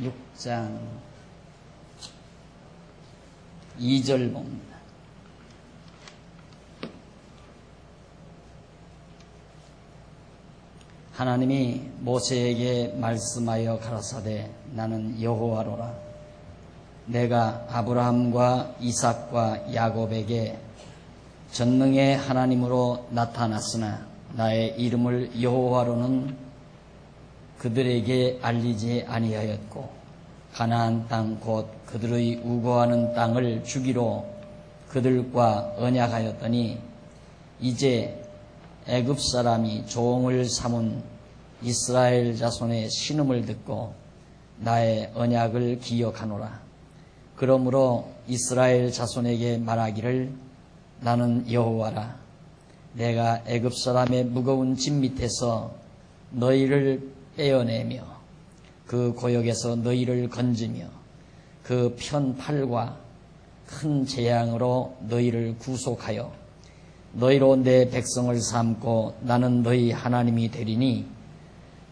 6장 2절 봅니다. 하나님이 모세에게 말씀하여 가라사대 나는 여호와로라. 내가 아브라함과 이삭과 야곱에게 전능의 하나님으로 나타났으나 나의 이름을 여호와로는 그들에게 알리지 아니하였고 가나안 땅 곧 그들의 우거하는 땅을 주기로 그들과 언약하였더니 이제 애굽 사람이 종을 삼은 이스라엘 자손의 신음을 듣고 나의 언약을 기억하노라. 그러므로 이스라엘 자손에게 말하기를 나는 여호와라. 내가 애굽 사람의 무거운 짐 밑에서 너희를 빼어내며 그 고역에서 너희를 건지며 그 편 팔과 큰 재앙으로 너희를 구속하여 너희로 내 백성을 삼고 나는 너희 하나님이 되리니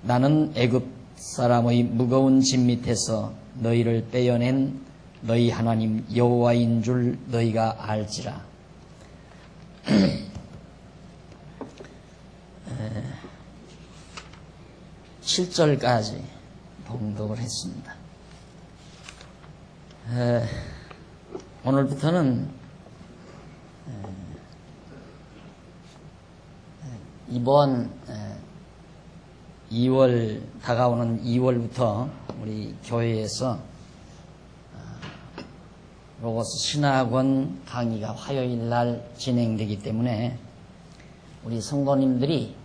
나는 애굽 사람의 무거운 짐 밑에서 너희를 빼어낸 너희 하나님 여호와인 줄 너희가 알지라. 7절까지 봉독을 했습니다. 오늘부터는 이번 2월 다가오는 2월부터 우리 교회에서 로고스 신학원 강의가 화요일 날 진행되기 때문에 우리 성도님들이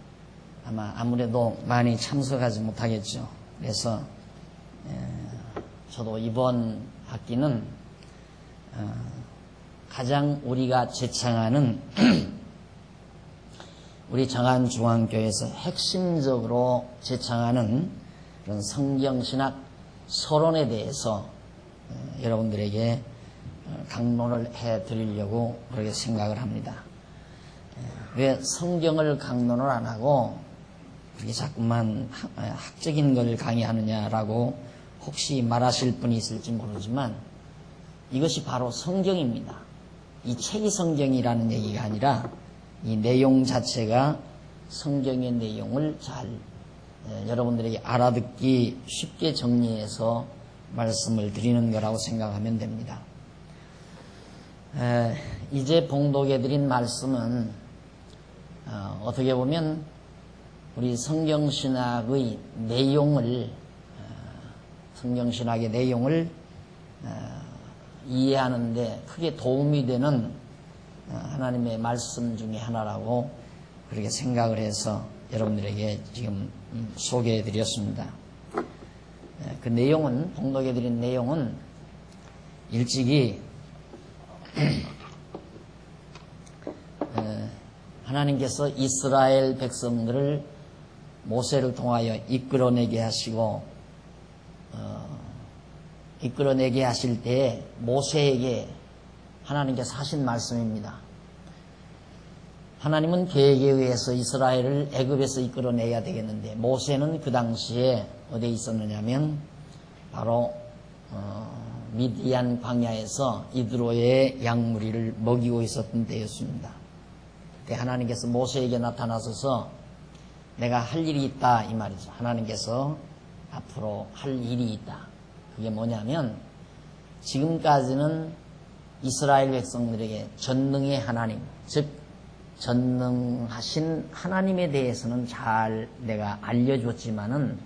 아무래도 많이 참석하지 못하겠죠. 그래서 저도 이번 학기는 가장 우리가 제창하는 우리 정안중앙교회에서 핵심적으로 제창하는 그런 성경신학 서론에 대해서 여러분들에게 강론을 해드리려고 그렇게 생각을 합니다. 왜 성경을 강론을 안 하고 그렇게 자꾸만 학적인 걸 강의하느냐라고 혹시 말하실 분이 있을지 모르지만 이것이 바로 성경입니다. 이 책이 성경이라는 얘기가 아니라 이 내용 자체가 성경의 내용을 잘 여러분들에게 알아듣기 쉽게 정리해서 말씀을 드리는 거라고 생각하면 됩니다. 이제 봉독해드린 말씀은 어떻게 보면 우리 성경신학의 내용을 성경신학의 내용을 이해하는데 크게 도움이 되는 하나님의 말씀 중에 하나라고 그렇게 생각을 해서 여러분들에게 지금 소개해 드렸습니다. 그 내용은 봉독해 드린 내용은 일찍이 하나님께서 이스라엘 백성들을 모세를 통하여 이끌어내게 하시고 이끌어내게 하실 때 모세에게 하나님께서 하신 말씀입니다. 하나님은 계획에 의해서 이스라엘을 애굽에서 이끌어내야 되겠는데 모세는 그 당시에 어디에 있었느냐면 바로 미디안 광야에서 이드로의 양무리를 먹이고 있었던 때였습니다. 그때 하나님께서 모세에게 나타나셔서 내가 할 일이 있다 이 말이죠. 하나님께서 앞으로 할 일이 있다. 그게 뭐냐면 지금까지는 이스라엘 백성들에게 전능의 하나님, 즉 전능하신 하나님에 대해서는 잘 내가 알려줬지만은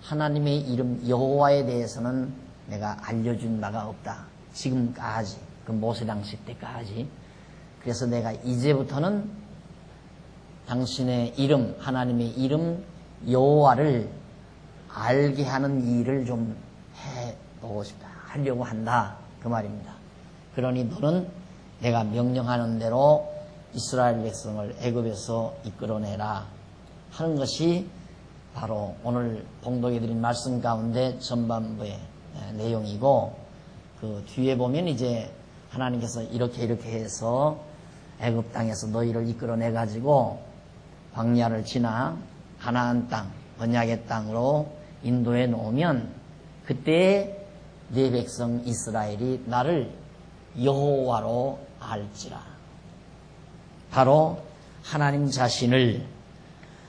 하나님의 이름 여호와에 대해서는 내가 알려준 바가 없다. 지금까지 그 모세 당시 때까지. 그래서 내가 이제부터는 당신의 이름, 하나님의 이름 여호와를 알게 하는 일을 좀 해보고 싶다. 하려고 한다. 그 말입니다. 그러니 너는 내가 명령하는 대로 이스라엘 백성을 애굽에서 이끌어내라 하는 것이 바로 오늘 봉독해드린 말씀 가운데 전반부의 내용이고 그 뒤에 보면 이제 하나님께서 이렇게 해서 애굽 땅에서 너희를 이끌어내 가지고 광야를 지나 가나안 땅, 언약의 땅으로 인도해 놓으면 그때 내 백성 이스라엘이 나를 여호와로 알지라. 바로 하나님 자신을,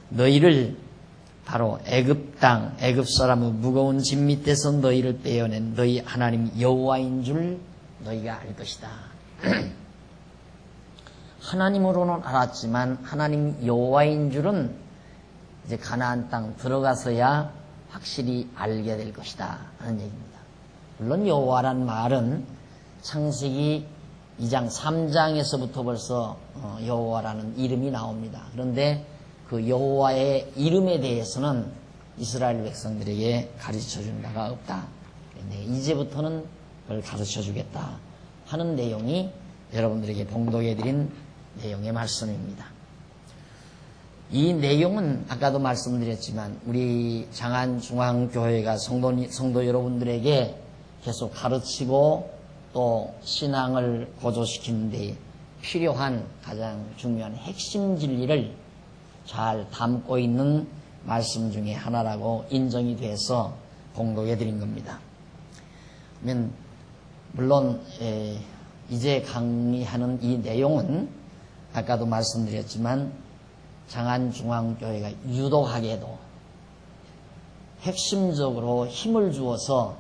너희를 바로 애굽 땅, 애굽 사람의 무거운 짐 밑에서 너희를 빼어낸 너희 하나님 여호와인 줄 너희가 알 것이다. 하나님으로는 알았지만 하나님 여호와인 줄은 이제 가나안 땅 들어가서야 확실히 알게 될 것이다 하는 얘기입니다. 물론 여호와란 말은 창세기 2장 3장에서부터 벌써 여호와라는 이름이 나옵니다. 그런데 그 여호와의 이름에 대해서는 이스라엘 백성들에게 가르쳐준 바가 없다. 이제부터는 그걸 가르쳐주겠다 하는 내용이 여러분들에게 봉독해드린 내용의 말씀입니다. 이 내용은 아까도 말씀드렸지만 우리 장안중앙교회가 성도 여러분들에게 계속 가르치고 또 신앙을 고조시키는 데 필요한 가장 중요한 핵심 진리를 잘 담고 있는 말씀 중에 하나라고 인정이 돼서 봉독해 드린 겁니다. 물론 이제 강의하는 이 내용은 아까도 말씀드렸지만 장안중앙교회가 유독하게도 핵심적으로 힘을 주어서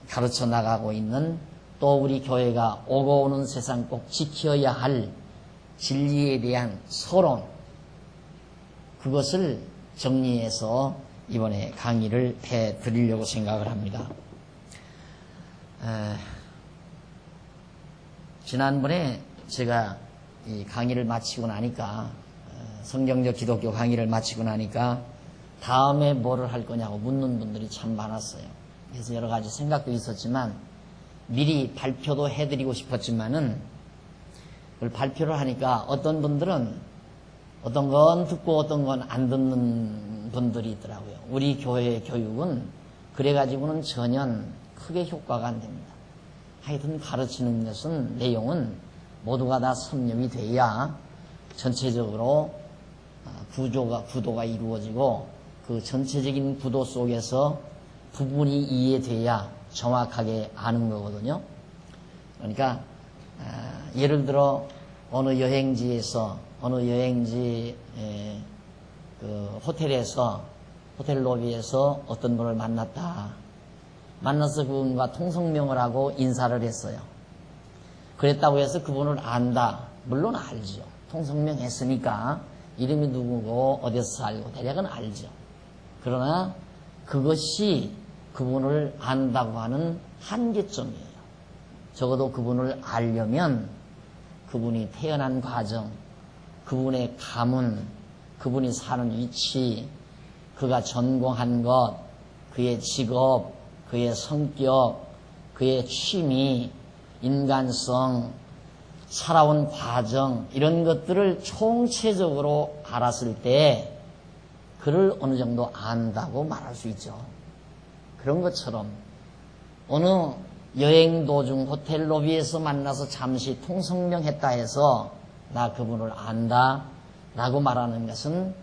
가르쳐 나가고 있는, 또 우리 교회가 오고 오는 세상 꼭 지켜야 할 진리에 대한 서론, 그것을 정리해서 이번에 강의를 해 드리려고 생각을 합니다. 지난번에 제가 이 강의를 마치고 나니까, 성경적 기독교 강의를 마치고 나니까 다음에 뭐를 할 거냐고 묻는 분들이 참 많았어요. 그래서 여러 가지 생각도 있었지만 미리 발표도 해드리고 싶었지만은 그걸 발표를 하니까 어떤 분들은 어떤 건 듣고 어떤 건 안 듣는 분들이 있더라고요. 우리 교회의 교육은 그래가지고는 전혀 크게 효과가 안 됩니다. 하여튼 가르치는 것은, 내용은 모두가 다 섭렵이 돼야 전체적으로 구도가 이루어지고 그 전체적인 구도 속에서 부분이 이해돼야 정확하게 아는 거거든요. 그러니까 예를 들어 어느 여행지에서 그 호텔에서, 호텔 로비에서 어떤 분을 만났다. 만나서 그분과 통성명을 하고 인사를 했어요. 그랬다고 해서 그분을 안다. 물론 알죠. 통성명 했으니까 이름이 누구고 어디서 살고 대략은 알죠. 그러나 그것이 그분을 안다고 하는 한계점이에요. 적어도 그분을 알려면 그분이 태어난 과정, 그분의 가문, 그분이 사는 위치, 그가 전공한 것, 그의 직업, 그의 성격, 그의 취미, 인간성, 살아온 과정, 이런 것들을 총체적으로 알았을 때 그를 어느 정도 안다고 말할 수 있죠. 그런 것처럼 어느 여행 도중 호텔 로비에서 만나서 잠시 통성명했다 해서 나 그분을 안다 라고 말하는 것은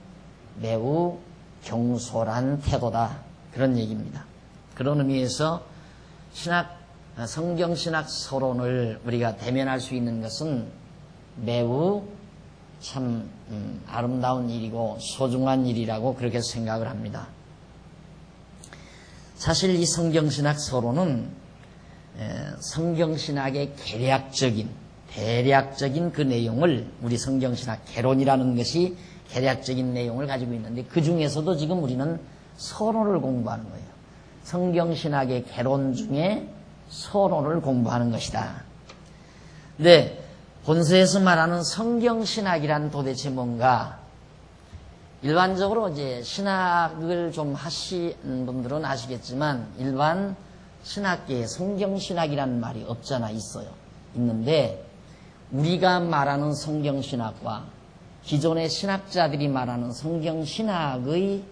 매우 경솔한 태도다, 그런 얘기입니다. 그런 의미에서 성경신학 서론을 우리가 대면할 수 있는 것은 매우 참 아름다운 일이고 소중한 일이라고 그렇게 생각을 합니다. 사실 이 성경신학 서론은 성경신학의 대략적인 그 내용을, 우리 성경신학 개론이라는 것이 대략적인 내용을 가지고 있는데 그 중에서도 지금 우리는 서론을 공부하는 거예요. 성경신학의 개론 중에 서론을 공부하는 것이다. 근데 본서에서 말하는 성경신학이란 도대체 뭔가? 일반적으로 이제 신학을 좀 하신 분들은 아시겠지만 일반 신학계에 성경신학이라는 말이 없잖아. 있는데 우리가 말하는 성경신학과 기존의 신학자들이 말하는 성경신학의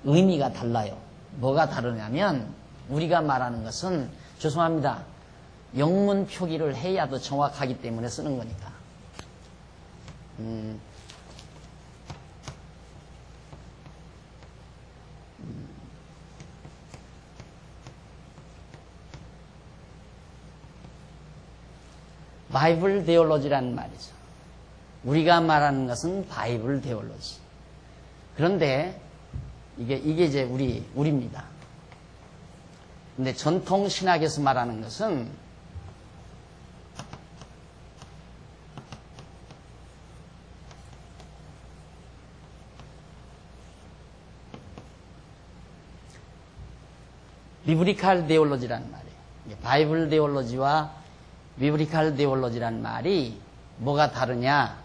의미가 달라요. 뭐가 다르냐면 우리가 말하는 것은, 죄송합니다, 영문 표기를 해야 더 정확하기 때문에 쓰는 거니까. 바이블 데올로지라는 말이죠. 우리가 말하는 것은 바이블 데올로지. 그런데 이게 이제 우리입니다. 근데 전통 신학에서 말하는 것은 비브리칼 데올로지라는 말이에요. 바이블 데올로지와 비브리칼 데올로지라는 말이 뭐가 다르냐?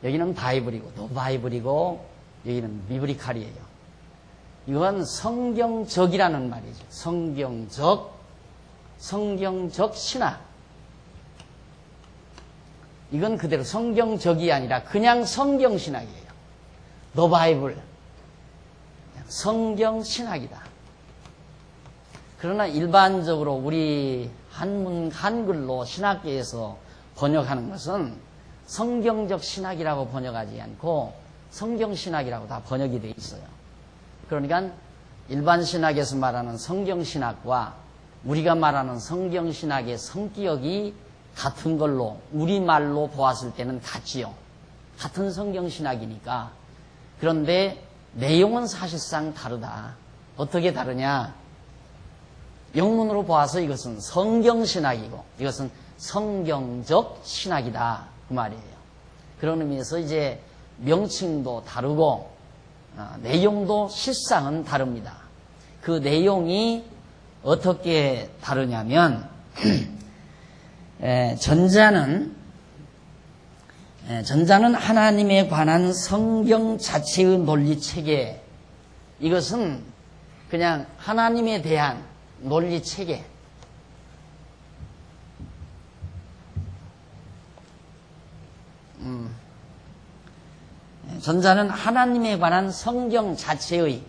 여기는 바이블이고 또 바이블이고 여기는 비브리칼이에요. 이건 성경적이라는 말이죠. 성경적 신학. 이건 그대로 성경적이 아니라 그냥 성경신학이에요. The Bible. 성경신학이다. 그러나 일반적으로 우리 한글로 신학계에서 번역하는 것은 성경적 신학이라고 번역하지 않고 성경신학이라고 다 번역이 되어 있어요. 그러니까 일반 신학에서 말하는 성경신학과 우리가 말하는 성경신학의 성격이 같은 걸로 우리말로 보았을 때는 같지요. 같은 성경신학이니까. 그런데 내용은 사실상 다르다. 어떻게 다르냐? 영문으로 보아서 이것은 성경신학이고 이것은 성경적 신학이다. 그 말이에요. 그런 의미에서 이제 명칭도 다르고 내용도 실상은 다릅니다. 그 내용이 어떻게 다르냐면 전자는 하나님에 관한 성경 자체의 논리체계, 이것은 그냥 하나님에 대한 논리체계, 전자는 하나님에 관한 성경 자체의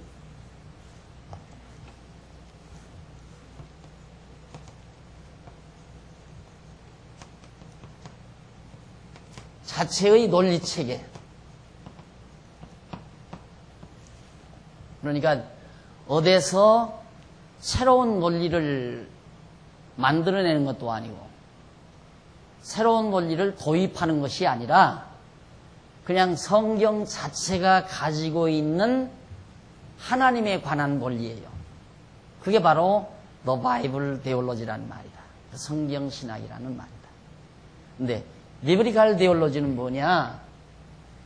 논리체계. 그러니까 어디서 새로운 논리를 만들어내는 것도 아니고 새로운 논리를 도입하는 것이 아니라 그냥 성경 자체가 가지고 있는 하나님에 관한 논리예요. 그게 바로 The Bible Theology라는 말이다. 성경신학이라는 말이다. 근데 비브리칼 데올로지는 뭐냐?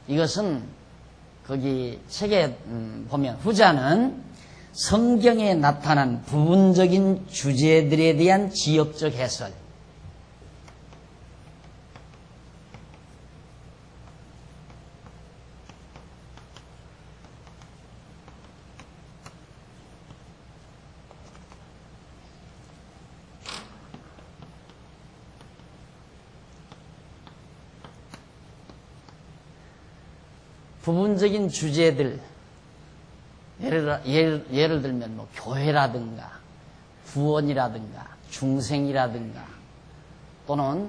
이것은 거기 책에 보면 후자는 성경에 나타난 부분적인 주제들에 대한 지역적 해설, 부분적인 주제들, 예를 들면 뭐 교회라든가 구원이라든가 중생이라든가 또는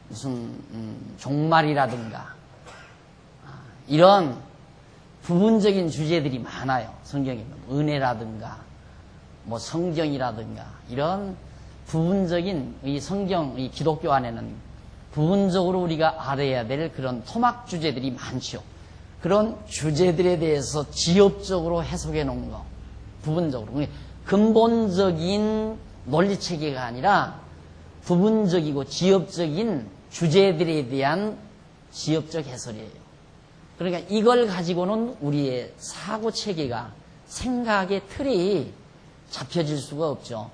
무슨 종말이라든가 이런 부분적인 주제들이 많아요. 성경에 은혜라든가 뭐 성경이라든가 이런 부분적인 이 성경, 이 기독교 안에는 부분적으로 우리가 알아야 될 그런 토막 주제들이 많죠. 그런 주제들에 대해서 지엽적으로 해석해 놓은 거, 부분적으로. 근본적인 논리체계가 아니라 부분적이고 지엽적인 주제들에 대한 지엽적 해설이에요. 그러니까 이걸 가지고는 우리의 사고체계가, 생각의 틀이 잡혀질 수가 없죠.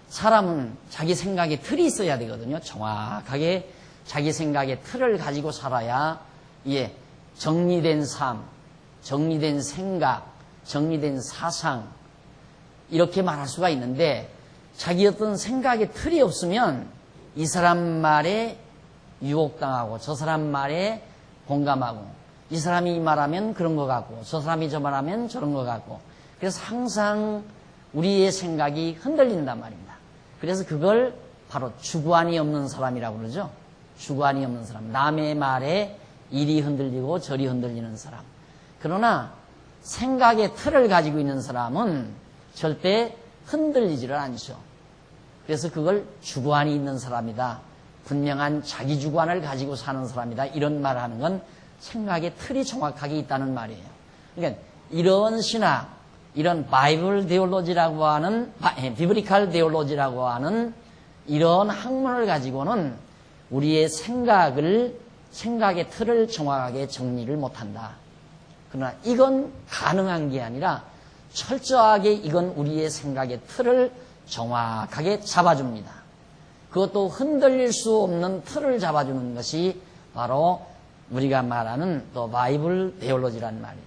사람은 자기 생각의 틀이 있어야 되거든요. 정확하게 자기 생각의 틀을 가지고 살아야 정리된 삶, 정리된 생각, 정리된 사상 이렇게 말할 수가 있는데 자기 어떤 생각의 틀이 없으면 이 사람 말에 유혹당하고 저 사람 말에 공감하고 이 사람이 말하면 그런 것 같고 저 사람이 저 말하면 저런 것 같고 그래서 항상 우리의 생각이 흔들린단 말입니다. 그래서 그걸 바로 주관이 없는 사람이라고 그러죠. 주관이 없는 사람. 남의 말에 이리 흔들리고 저리 흔들리는 사람. 그러나 생각의 틀을 가지고 있는 사람은 절대 흔들리지를 않죠. 그래서 그걸 주관이 있는 사람이다. 분명한 자기 주관을 가지고 사는 사람이다. 이런 말을 하는 건 생각의 틀이 정확하게 있다는 말이에요. 그러니까 이런 신학, 이런 바이블 데올로지라고 하는, 비브리칼 데올로지라고 하는 이런 학문을 가지고는 우리의 생각의 틀을 정확하게 정리를 못한다. 그러나 이건 가능한 게 아니라 철저하게 이건 우리의 생각의 틀을 정확하게 잡아줍니다. 그것도 흔들릴 수 없는 틀을 잡아주는 것이 바로 우리가 말하는 또 바이블 데올로지라는 말이에요.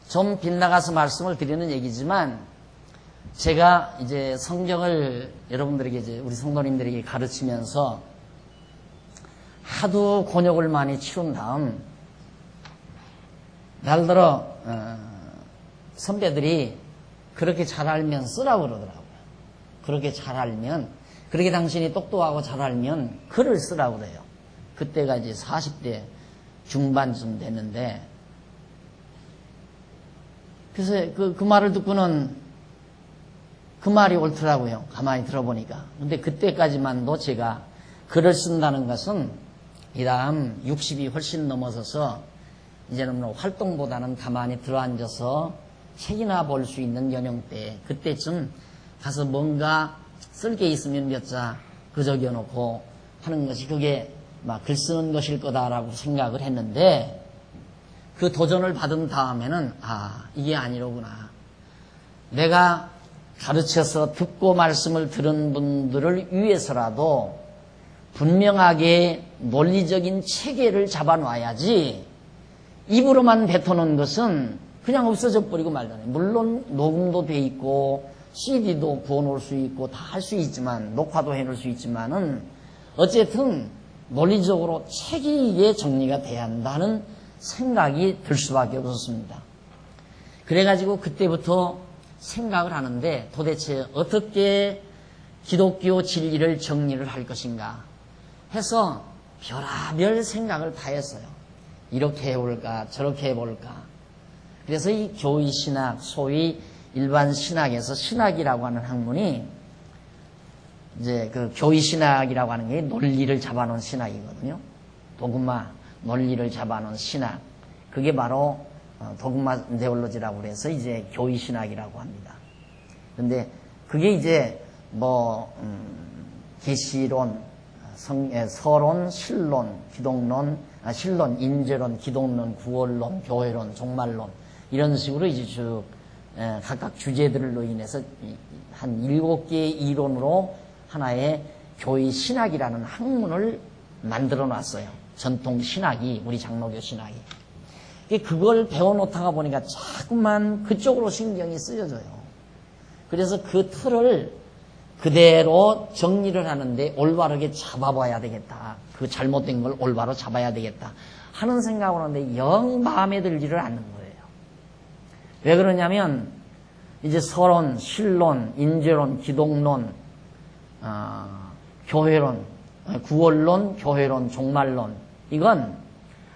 좀 빗나가서 말씀을 드리는 얘기지만 제가 이제 성경을 여러분들에게 이제 우리 성도님들에게 가르치면서 하도 곤욕을 많이 치룬 다음 날들어 선배들이 그렇게 잘 알면 쓰라고 그러더라고요. 그렇게 잘 알면, 그렇게 당신이 똑똑하고 잘 알면 글을 쓰라고 그래요. 그때가 이제 40대 중반쯤 됐는데, 그래서 그 말을 듣고는 그 말이 옳더라고요. 가만히 들어보니까. 근데 그때까지만도 제가 글을 쓴다는 것은 이 다음 60이 훨씬 넘어서서 이제는 뭐 활동보다는 가만히 들어앉아서 책이나 볼 수 있는 연령대, 그때쯤 가서 뭔가 쓸 게 있으면 몇 자 그적여놓고 하는 것이 그게 막 글 쓰는 것일 거다라고 생각을 했는데, 그 도전을 받은 다음에는 이게 아니로구나. 내가 가르쳐서 듣고 말씀을 들은 분들을 위해서라도 분명하게 논리적인 체계를 잡아놔야지 입으로만 뱉어놓은 것은 그냥 없어져 버리고 말잖아요. 물론 녹음도 돼 있고 CD도 구워놓을 수 있고 다 할 수 있지만, 녹화도 해놓을 수 있지만은 어쨌든 논리적으로 책이 이게 정리가 돼야 한다는 생각이 들 수밖에 없었습니다. 그래가지고 그때부터 생각을 하는데 도대체 어떻게 기독교 진리를 정리를 할 것인가 해서 별의별 생각을 다 했어요. 이렇게 해볼까 저렇게 해볼까. 그래서 이 교의 신학, 소위 일반 신학에서 신학이라고 하는 학문이 이제 그 교의 신학이라고 하는 게 논리를 잡아놓은 신학이거든요. 도그마, 논리를 잡아놓은 신학. 그게 바로 도그마 데올로지라고 해서 이제 교의 신학이라고 합니다. 근데 그게 이제 계시론, 서론, 신론, 기독론, 신론, 인재론, 기독론, 구원론, 교회론, 종말론 이런 식으로 이제 쭉 각각 주제들로 인해서 한 7개의 이론으로 하나의 교의 신학이라는 학문을 만들어 놨어요. 전통 신학이, 우리 장로교 신학이. 그걸 배워놓다가 보니까 자꾸만 그쪽으로 신경이 쓰여져요. 그래서 그 틀을 그대로 정리를 하는데 올바르게 잡아봐야 되겠다. 그 잘못된 걸 올바로 잡아야 되겠다 하는 생각을 하는데 영 마음에 들지를 않는 거예요. 왜 그러냐면 이제 서론, 신론, 인재론, 기독론, 교회론, 구원론, 교회론, 종말론, 이건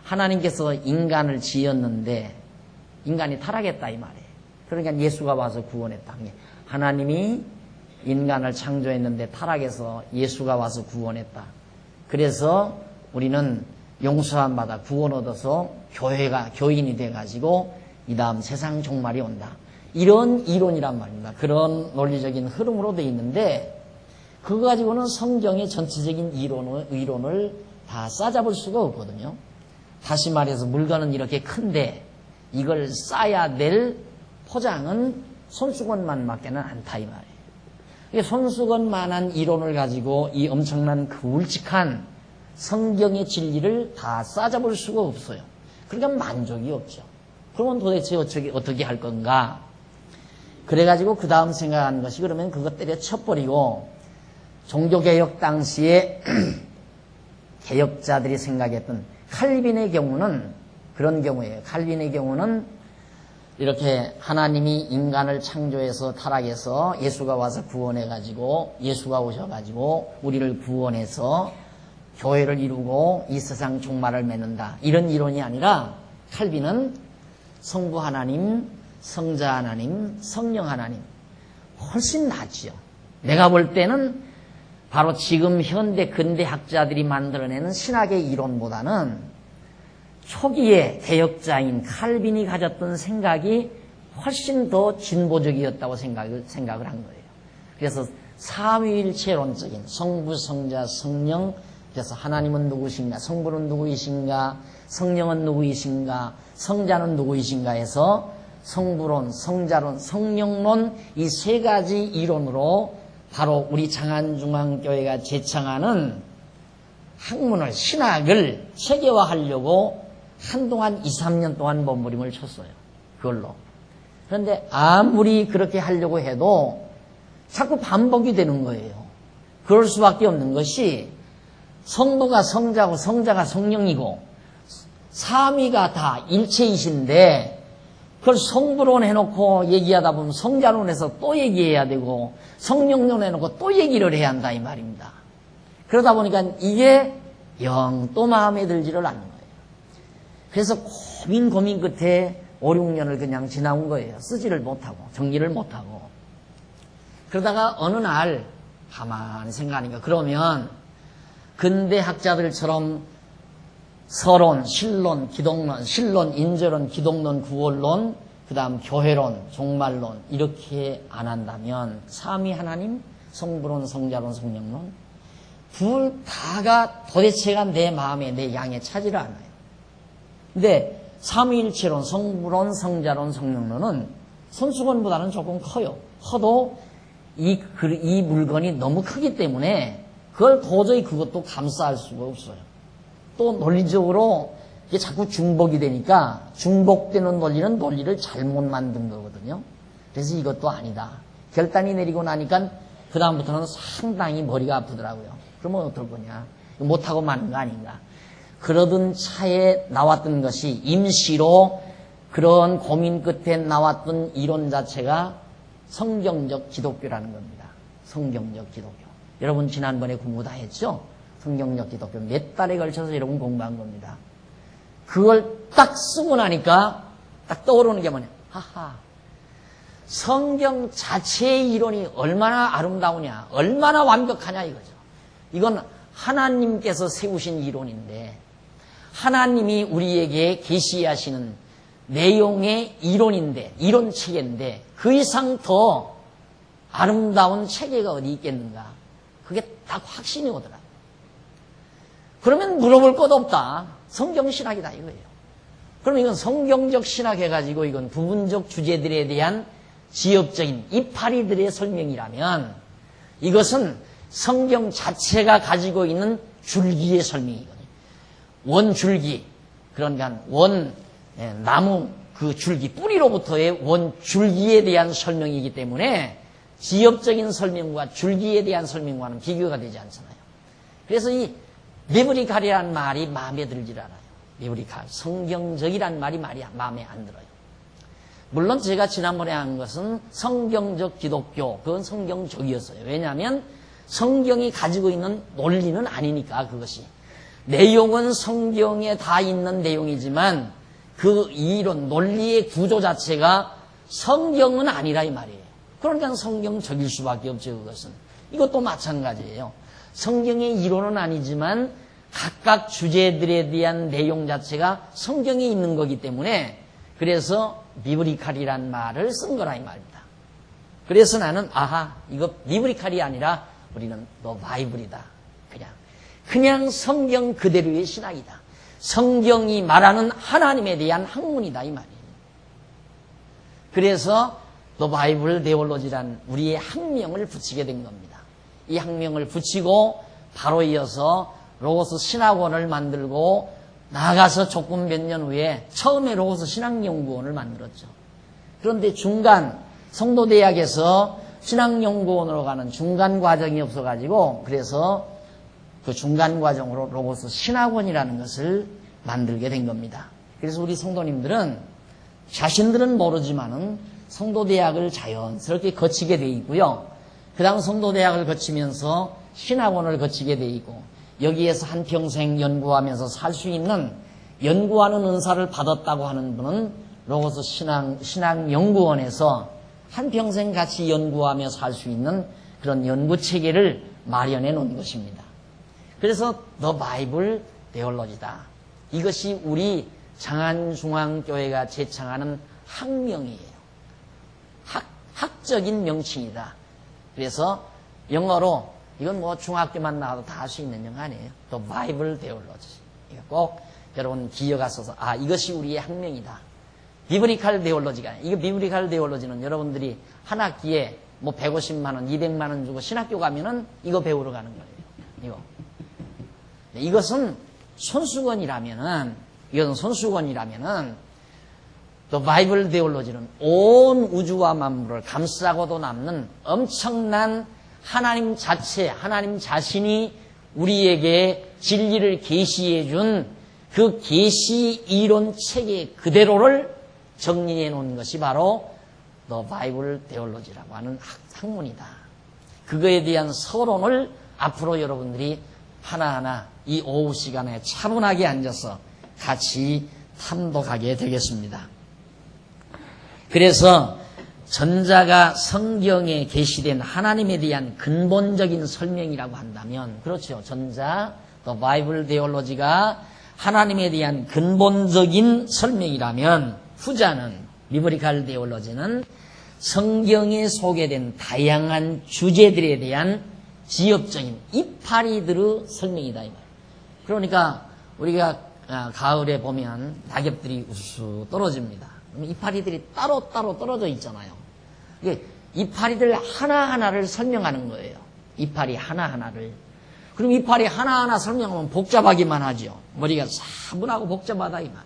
하나님께서 인간을 지었는데 인간이 타락했다 이 말이에요. 그러니까 예수가 와서 구원했다. 하나님이 인간을 창조했는데 타락해서 예수가 와서 구원했다. 그래서 우리는 용서함 받아 구원 얻어서 교인이 돼가지고 이 다음 세상 종말이 온다. 이런 이론이란 말입니다. 그런 논리적인 흐름으로 돼 있는데 그거 가지고는 성경의 전체적인 이론을 다 싸잡을 수가 없거든요. 다시 말해서 물건은 이렇게 큰데 이걸 싸야 될 포장은 손수건만밖에는 않다 이 말이에요. 손수건만한 이론을 가지고 이 엄청난 굵직한 성경의 진리를 다 싸잡을 수가 없어요. 그러니까 만족이 없죠. 그러면 도대체 어떻게 할 건가? 그래가지고 그 다음 생각하는 것이 그러면 그것 때려쳐버리고 종교개혁 당시에 개혁자들이 생각했던 칼빈의 경우는 그런 경우예요. 칼빈의 경우는 이렇게 하나님이 인간을 창조해서 타락해서 예수가 와서 구원해가지고 예수가 오셔가지고 우리를 구원해서 교회를 이루고 이 세상 종말을 맺는다. 이런 이론이 아니라 칼빈은 성부 하나님, 성자 하나님, 성령 하나님 훨씬 낫지요. 내가 볼 때는 바로 지금 현대 근대 학자들이 만들어내는 신학의 이론보다는 초기에 개혁자인 칼빈이 가졌던 생각이 훨씬 더 진보적이었다고 생각을 한 거예요. 그래서 삼위일체론적인 성부, 성자, 성령, 그래서 하나님은 누구신가, 성부는 누구이신가, 성령은 누구이신가, 성자는 누구이신가 해서 성부론, 성자론, 성령론 이 세 가지 이론으로 바로 우리 장안중앙교회가 제창하는 학문을, 신학을 체계화하려고 한동안 2, 3년 동안 몸부림을 쳤어요. 그걸로. 그런데 아무리 그렇게 하려고 해도 자꾸 반복이 되는 거예요. 그럴 수밖에 없는 것이 성부가 성자고 성자가 성령이고 삼위가 다 일체이신데 그걸 성부론 해놓고 얘기하다 보면 성자론에서 또 얘기해야 되고 성령론 해놓고 또 얘기를 해야 한다 이 말입니다. 그러다 보니까 이게 영 또 마음에 들지를 않는 거예요. 그래서 고민 끝에 5, 6년을 그냥 지나온 거예요. 쓰지를 못하고 정리를 못하고. 그러다가 어느 날 가만히 생각하니까 그러면 근대 학자들처럼 서론, 신론, 기독론, 신론, 인저론, 기독론, 구원론, 그 다음 교회론, 종말론 이렇게 안 한다면 삼위 하나님, 성부론, 성자론, 성령론 둘 다가 도대체가 내 마음에 내 양에 차지를 않아요. 근데 삼위일체론, 성부론, 성자론, 성령론은 손수건보다는 조금 커요. 커도 이 물건이 너무 크기 때문에 그걸 도저히 그것도 감싸할 수가 없어요. 또 논리적으로 이게 자꾸 중복이 되니까 중복되는 논리를 잘못 만든 거거든요. 그래서 이것도 아니다. 결단이 내리고 나니까 그 다음부터는 상당히 머리가 아프더라고요. 그러면 어떨 거냐. 못하고 마는 거 아닌가. 그러던 차에 나왔던 것이 임시로 그런 고민 끝에 나왔던 이론 자체가 성경적 기독교라는 겁니다. 성경적 기독교. 여러분 지난번에 공부 다 했죠? 성경적 기독교 몇 달에 걸쳐서 여러분 공부한 겁니다. 그걸 딱 쓰고 나니까 딱 떠오르는 게 뭐냐. 하하. 성경 자체의 이론이 얼마나 아름다우냐. 얼마나 완벽하냐 이거죠. 이건 하나님께서 세우신 이론인데 하나님이 우리에게 계시하시는 내용의 이론인데 이론 체계인데 그 이상 더 아름다운 체계가 어디 있겠는가. 그게 딱 확신이 오더라. 그러면 물어볼 것 없다. 성경신학이다 이거예요. 그럼 이건 성경적 신학 해가지고 이건 부분적 주제들에 대한 지엽적인 이파리들의 설명이라면 이것은 성경 자체가 가지고 있는 줄기의 설명이거든요. 원줄기, 그러니까 나무 그 줄기, 뿌리로부터의 원줄기에 대한 설명이기 때문에 지엽적인 설명과 줄기에 대한 설명과는 비교가 되지 않잖아요. 그래서 이 비브리칼이라는 말이 마음에 들질 않아요. 비브리칼, 성경적이라는 말이 마음에 안 들어요. 물론 제가 지난번에 한 것은 성경적 기독교, 그건 성경적이었어요. 왜냐하면 성경이 가지고 있는 논리는 아니니까 그것이. 내용은 성경에 다 있는 내용이지만 그 이론, 논리의 구조 자체가 성경은 아니라 이 말이에요. 그러니까 성경적일 수밖에 없죠, 그것은. 이것도 마찬가지예요. 성경의 이론은 아니지만 각각 주제들에 대한 내용 자체가 성경에 있는 거기 때문에 그래서 비브리칼이란 말을 쓴 거라 이 말입니다. 그래서 나는 이거 비브리칼이 아니라 우리는 너 바이블이다. 그냥 성경 그대로의 신학이다. 성경이 말하는 하나님에 대한 학문이다 이 말이에요. 그래서 더 바이블 데올로지란 우리의 학명을 붙이게 된 겁니다. 이 학명을 붙이고 바로 이어서 로고스 신학원을 만들고 나가서 조금 몇 년 후에 처음에 로고스 신학연구원을 만들었죠. 그런데 중간 성도대학에서 신학연구원으로 가는 중간 과정이 없어가지고 그래서 그 중간 과정으로 로고스 신학원이라는 것을 만들게 된 겁니다. 그래서 우리 성도님들은 자신들은 모르지만은 성도대학을 자연스럽게 거치게 돼 있고요. 그 다음 성도대학을 거치면서 신학원을 거치게 돼 있고 여기에서 한평생 연구하면서 살 수 있는 연구하는 은사를 받았다고 하는 분은 로고스 신학연구원에서 한평생 같이 연구하며 살 수 있는 그런 연구체계를 마련해 놓은 것입니다. 그래서 The Bible Theology다. 이것이 우리 장안중앙교회가 제창하는 학명이에요. 학적인 명칭이다. 그래서 영어로 이건 뭐 중학교만 나와도 다 할 수 있는 영어 아니에요. The Bible Theology. 이거 꼭 여러분 기억하셔서 이것이 우리의 학명이다. 비브리칼 데올로지가 이거 비브리칼 데올로지는 여러분들이 한 학기에 뭐 150만 원, 200만 원 주고 신학교 가면은 이거 배우러 가는 거예요. 이것은 손수건이라면은 The Bible Theology는 온 우주와 만물을 감싸고도 남는 엄청난 하나님 자체, 하나님 자신이 우리에게 진리를 계시해 준 그 계시 이론 체계 그대로를 정리해 놓은 것이 바로 The Bible Theology라고 하는 학문이다. 그거에 대한 서론을 앞으로 여러분들이 하나하나 이 오후 시간에 차분하게 앉아서 같이 탐독하게 되겠습니다. 그래서 전자가 성경에 계시된 하나님에 대한 근본적인 설명이라고 한다면, 그렇죠. 전자, The Bible Theology가 하나님에 대한 근본적인 설명이라면, 후자는, 비브리칼 데올로지는 성경에 소개된 다양한 주제들에 대한 지엽적인 이파리들의 설명이다. 이 말. 그러니까 우리가 가을에 보면 낙엽들이 우수 떨어집니다. 이파리들이 따로따로 떨어져 있잖아요. 이파리들 하나하나를 설명하는 거예요. 이파리 하나하나를. 그럼 이파리 하나하나 설명하면 복잡하기만 하죠. 머리가 사분하고 복잡하다 이 말.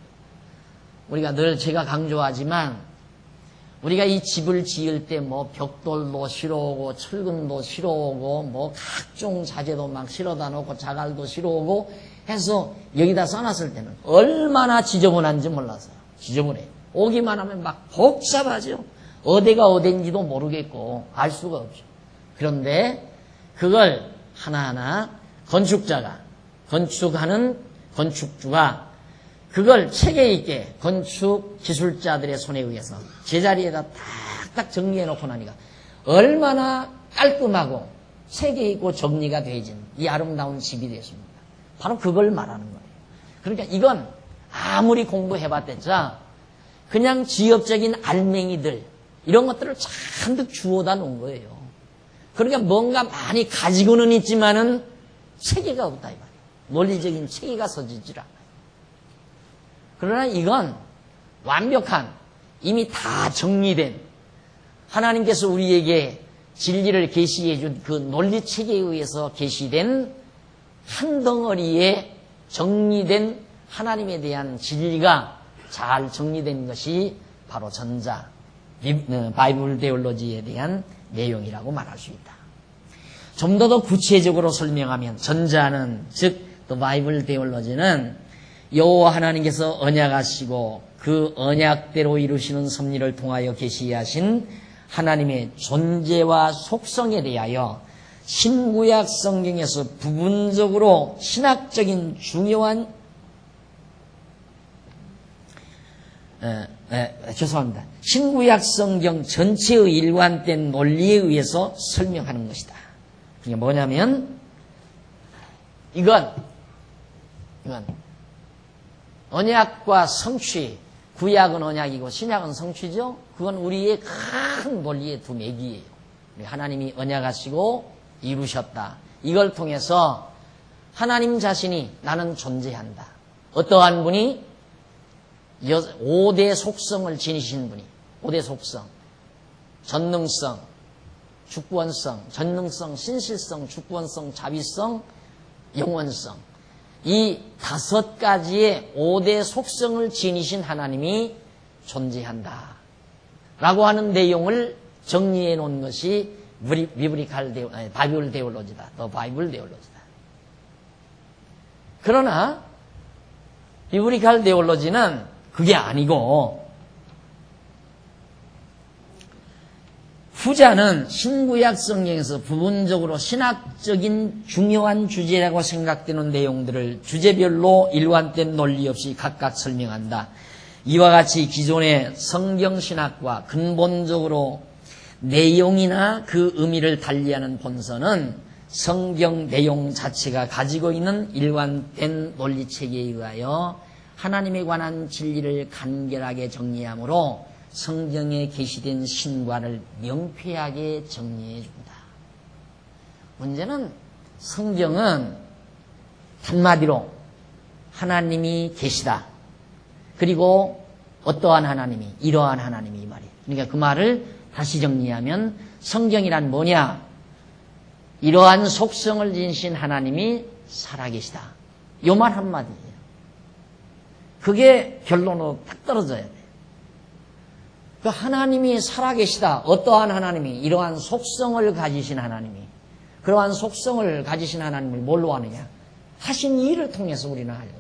우리가 늘 제가 강조하지만 우리가 이 집을 지을 때 뭐 벽돌도 실어오고 철근도 실어오고 뭐 각종 자재도 막 실어다 놓고 자갈도 실어오고 해서 여기다 써놨을 때는 얼마나 지저분한지 몰라서요. 지저분해요. 오기만 하면 막 복잡하죠. 어디가 어딘지도 모르겠고 알 수가 없죠. 그런데 그걸 하나하나 건축자가, 건축하는 건축주가 그걸 체계 있게 건축 기술자들의 손에 의해서 제자리에다 탁탁 정리해 놓고 나니까 얼마나 깔끔하고 체계 있고 정리가 되어진 이 아름다운 집이 되었습니다. 바로 그걸 말하는 거예요. 그러니까 이건 아무리 공부해봤댔자 그냥 지엽적인 알맹이들 이런 것들을 잔뜩 주워다 놓은 거예요. 그러니까 뭔가 많이 가지고는 있지만은 체계가 없다 이 말이에요. 논리적인 체계가 서지질 않아요. 그러나 이건 완벽한 이미 다 정리된 하나님께서 우리에게 진리를 계시해 준 그 논리 체계에 의해서 계시된 한 덩어리의 정리된 하나님에 대한 진리가 잘 정리된 것이 바로 전자 바이블 데올로지에 대한 내용이라고 말할 수 있다. 좀 더 구체적으로 설명하면 전자는 즉 The Bible Theology는 여호와 하나님께서 언약하시고 그 언약대로 이루시는 섭리를 통하여 계시하신 하나님의 존재와 속성에 대하여 신구약 성경에서 부분적으로 신학적인 중요한 죄송합니다. 신구약 성경 전체의 일관된 논리에 의해서 설명하는 것이다. 이게 뭐냐면 이건 언약과 성취, 구약은 언약이고 신약은 성취죠. 그건 우리의 큰 논리의 두 맥이에요. 하나님이 언약하시고 이루셨다. 이걸 통해서 하나님 자신이 나는 존재한다. 어떠한 분이 5대 속성을 지니신 분이 5대 속성, 전능성, 주권성, 전능성, 신실성, 주권성, 자비성, 영원성 이 5가지의 5대 속성을 지니신 하나님이 존재한다 라고 하는 내용을 정리해 놓은 것이 바이블 데올로지다. 더 바이블 데올로지다. 그러나 비브리칼 데올로지는 그게 아니고 후자는 신구약 성경에서 부분적으로 신학적인 중요한 주제라고 생각되는 내용들을 주제별로 일관된 논리 없이 각각 설명한다. 이와 같이 기존의 성경신학과 근본적으로 내용이나 그 의미를 달리하는 본서는 성경 내용 자체가 가지고 있는 일관된 논리체계에 의하여 하나님에 관한 진리를 간결하게 정리하므로 성경에 계시된 신과를 명쾌하게 정리해 줍니다. 문제는 성경은 한마디로 하나님이 계시다. 그리고 어떠한 하나님이, 이러한 하나님이 이 말이에요. 그러니까 그 말을 다시 정리하면 성경이란 뭐냐? 이러한 속성을 지니신 하나님이 살아계시다. 요 말 한마디예요. 그게 결론으로 딱 떨어져야 돼요. 그 하나님이 살아계시다. 어떠한 하나님이, 이러한 속성을 가지신 하나님이, 그러한 속성을 가지신 하나님을 뭘로 하느냐? 하신 일을 통해서 우리는 알거든요.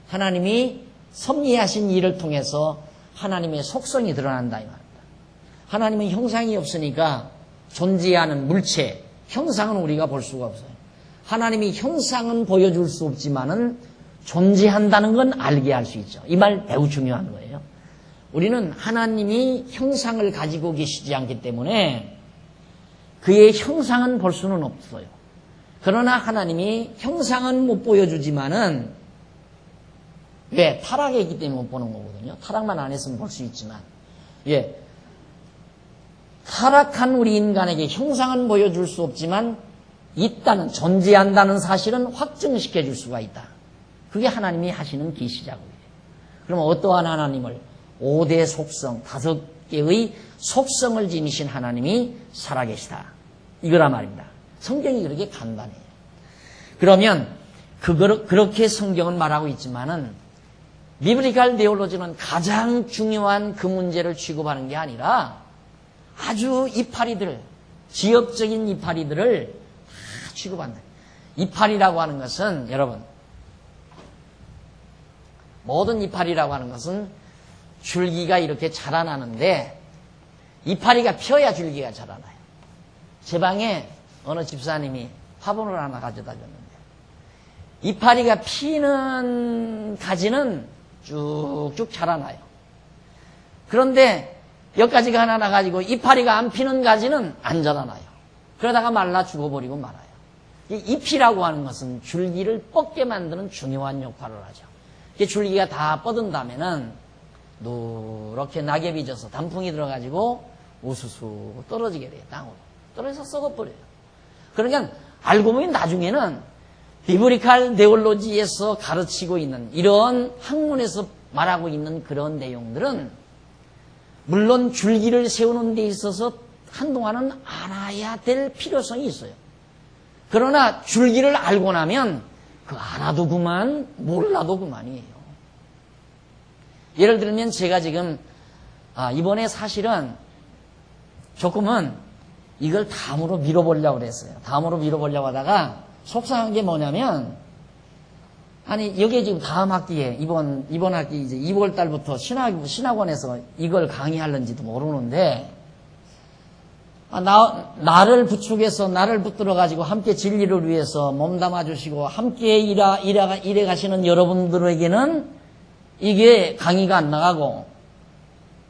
하나님이 섭리하신 일을 통해서 하나님의 속성이 드러난다 이 말입니다. 하나님은 형상이 없으니까 존재하는 물체, 형상은 우리가 볼 수가 없어요. 하나님이 형상은 보여줄 수 없지만은 존재한다는 건 알게 할 수 있죠. 이 말 매우 중요한 거예요. 우리는 하나님이 형상을 가지고 계시지 않기 때문에 그의 형상은 볼 수는 없어요. 그러나 하나님이 형상은 못 보여주지만은 왜? 타락에 있기 때문에 못 보는 거거든요. 타락만 안 했으면 볼 수 있지만. 예. 타락한 우리 인간에게 형상은 보여줄 수 없지만 있다는, 존재한다는 사실은 확증시켜 줄 수가 있다. 그게 하나님이 하시는 계시자고요. 그럼 어떠한 하나님을 5대 속성, 5개의 속성을 지니신 하나님이 살아계시다. 이거란 말입니다. 성경이 그렇게 간단해요. 그러면 그렇게 성경은 말하고 있지만은 비블리컬 데올로지는 가장 중요한 그 문제를 취급하는 게 아니라 아주 이파리들, 지역적인 이파리들을 다 취급한다. 이파리라고 하는 것은 여러분, 모든 이파리라고 하는 것은 줄기가 이렇게 자라나는데 이파리가 펴야 줄기가 자라나요. 제 방에 어느 집사님이 화분을 하나 가져다 줬는데 이파리가 피는 가지는 쭉쭉 자라나요. 그런데 여기까지가 하나 나가지고 이파리가 안 피는 가지는 안 자라나요. 그러다가 말라 죽어버리고 말아요. 이 잎이라고 하는 것은 줄기를 뻗게 만드는 중요한 역할을 하죠. 이 줄기가 다 뻗은다면은 누렇게 낙엽이 져서 단풍이 들어가지고 우수수 떨어지게 돼요. 땅으로. 떨어져서 썩어버려요. 그러니까 알고 보니 나중에는 비브리칼 네올로지에서 가르치고 있는 이런 학문에서 말하고 있는 그런 내용들은 물론 줄기를 세우는 데 있어서 한동안은 알아야 될 필요성이 있어요. 그러나 줄기를 알고 나면 그 알아도 그만, 몰라도 그만이에요. 예를 들면 제가 지금 이번에 사실은 조금은 이걸 다음으로 밀어보려고 그랬어요. 다음으로 밀어보려고 하다가 속상한 게 뭐냐면 아니 여기에 지금 다음 학기에 이번 학기 이제 2월 달부터 신학원에서 이걸 강의하는지도 모르는데 나를 부축해서 나를 붙들어 가지고 함께 진리를 위해서 몸담아 주시고 함께 일해 가시는 여러분들에게는 이게 강의가 안 나가고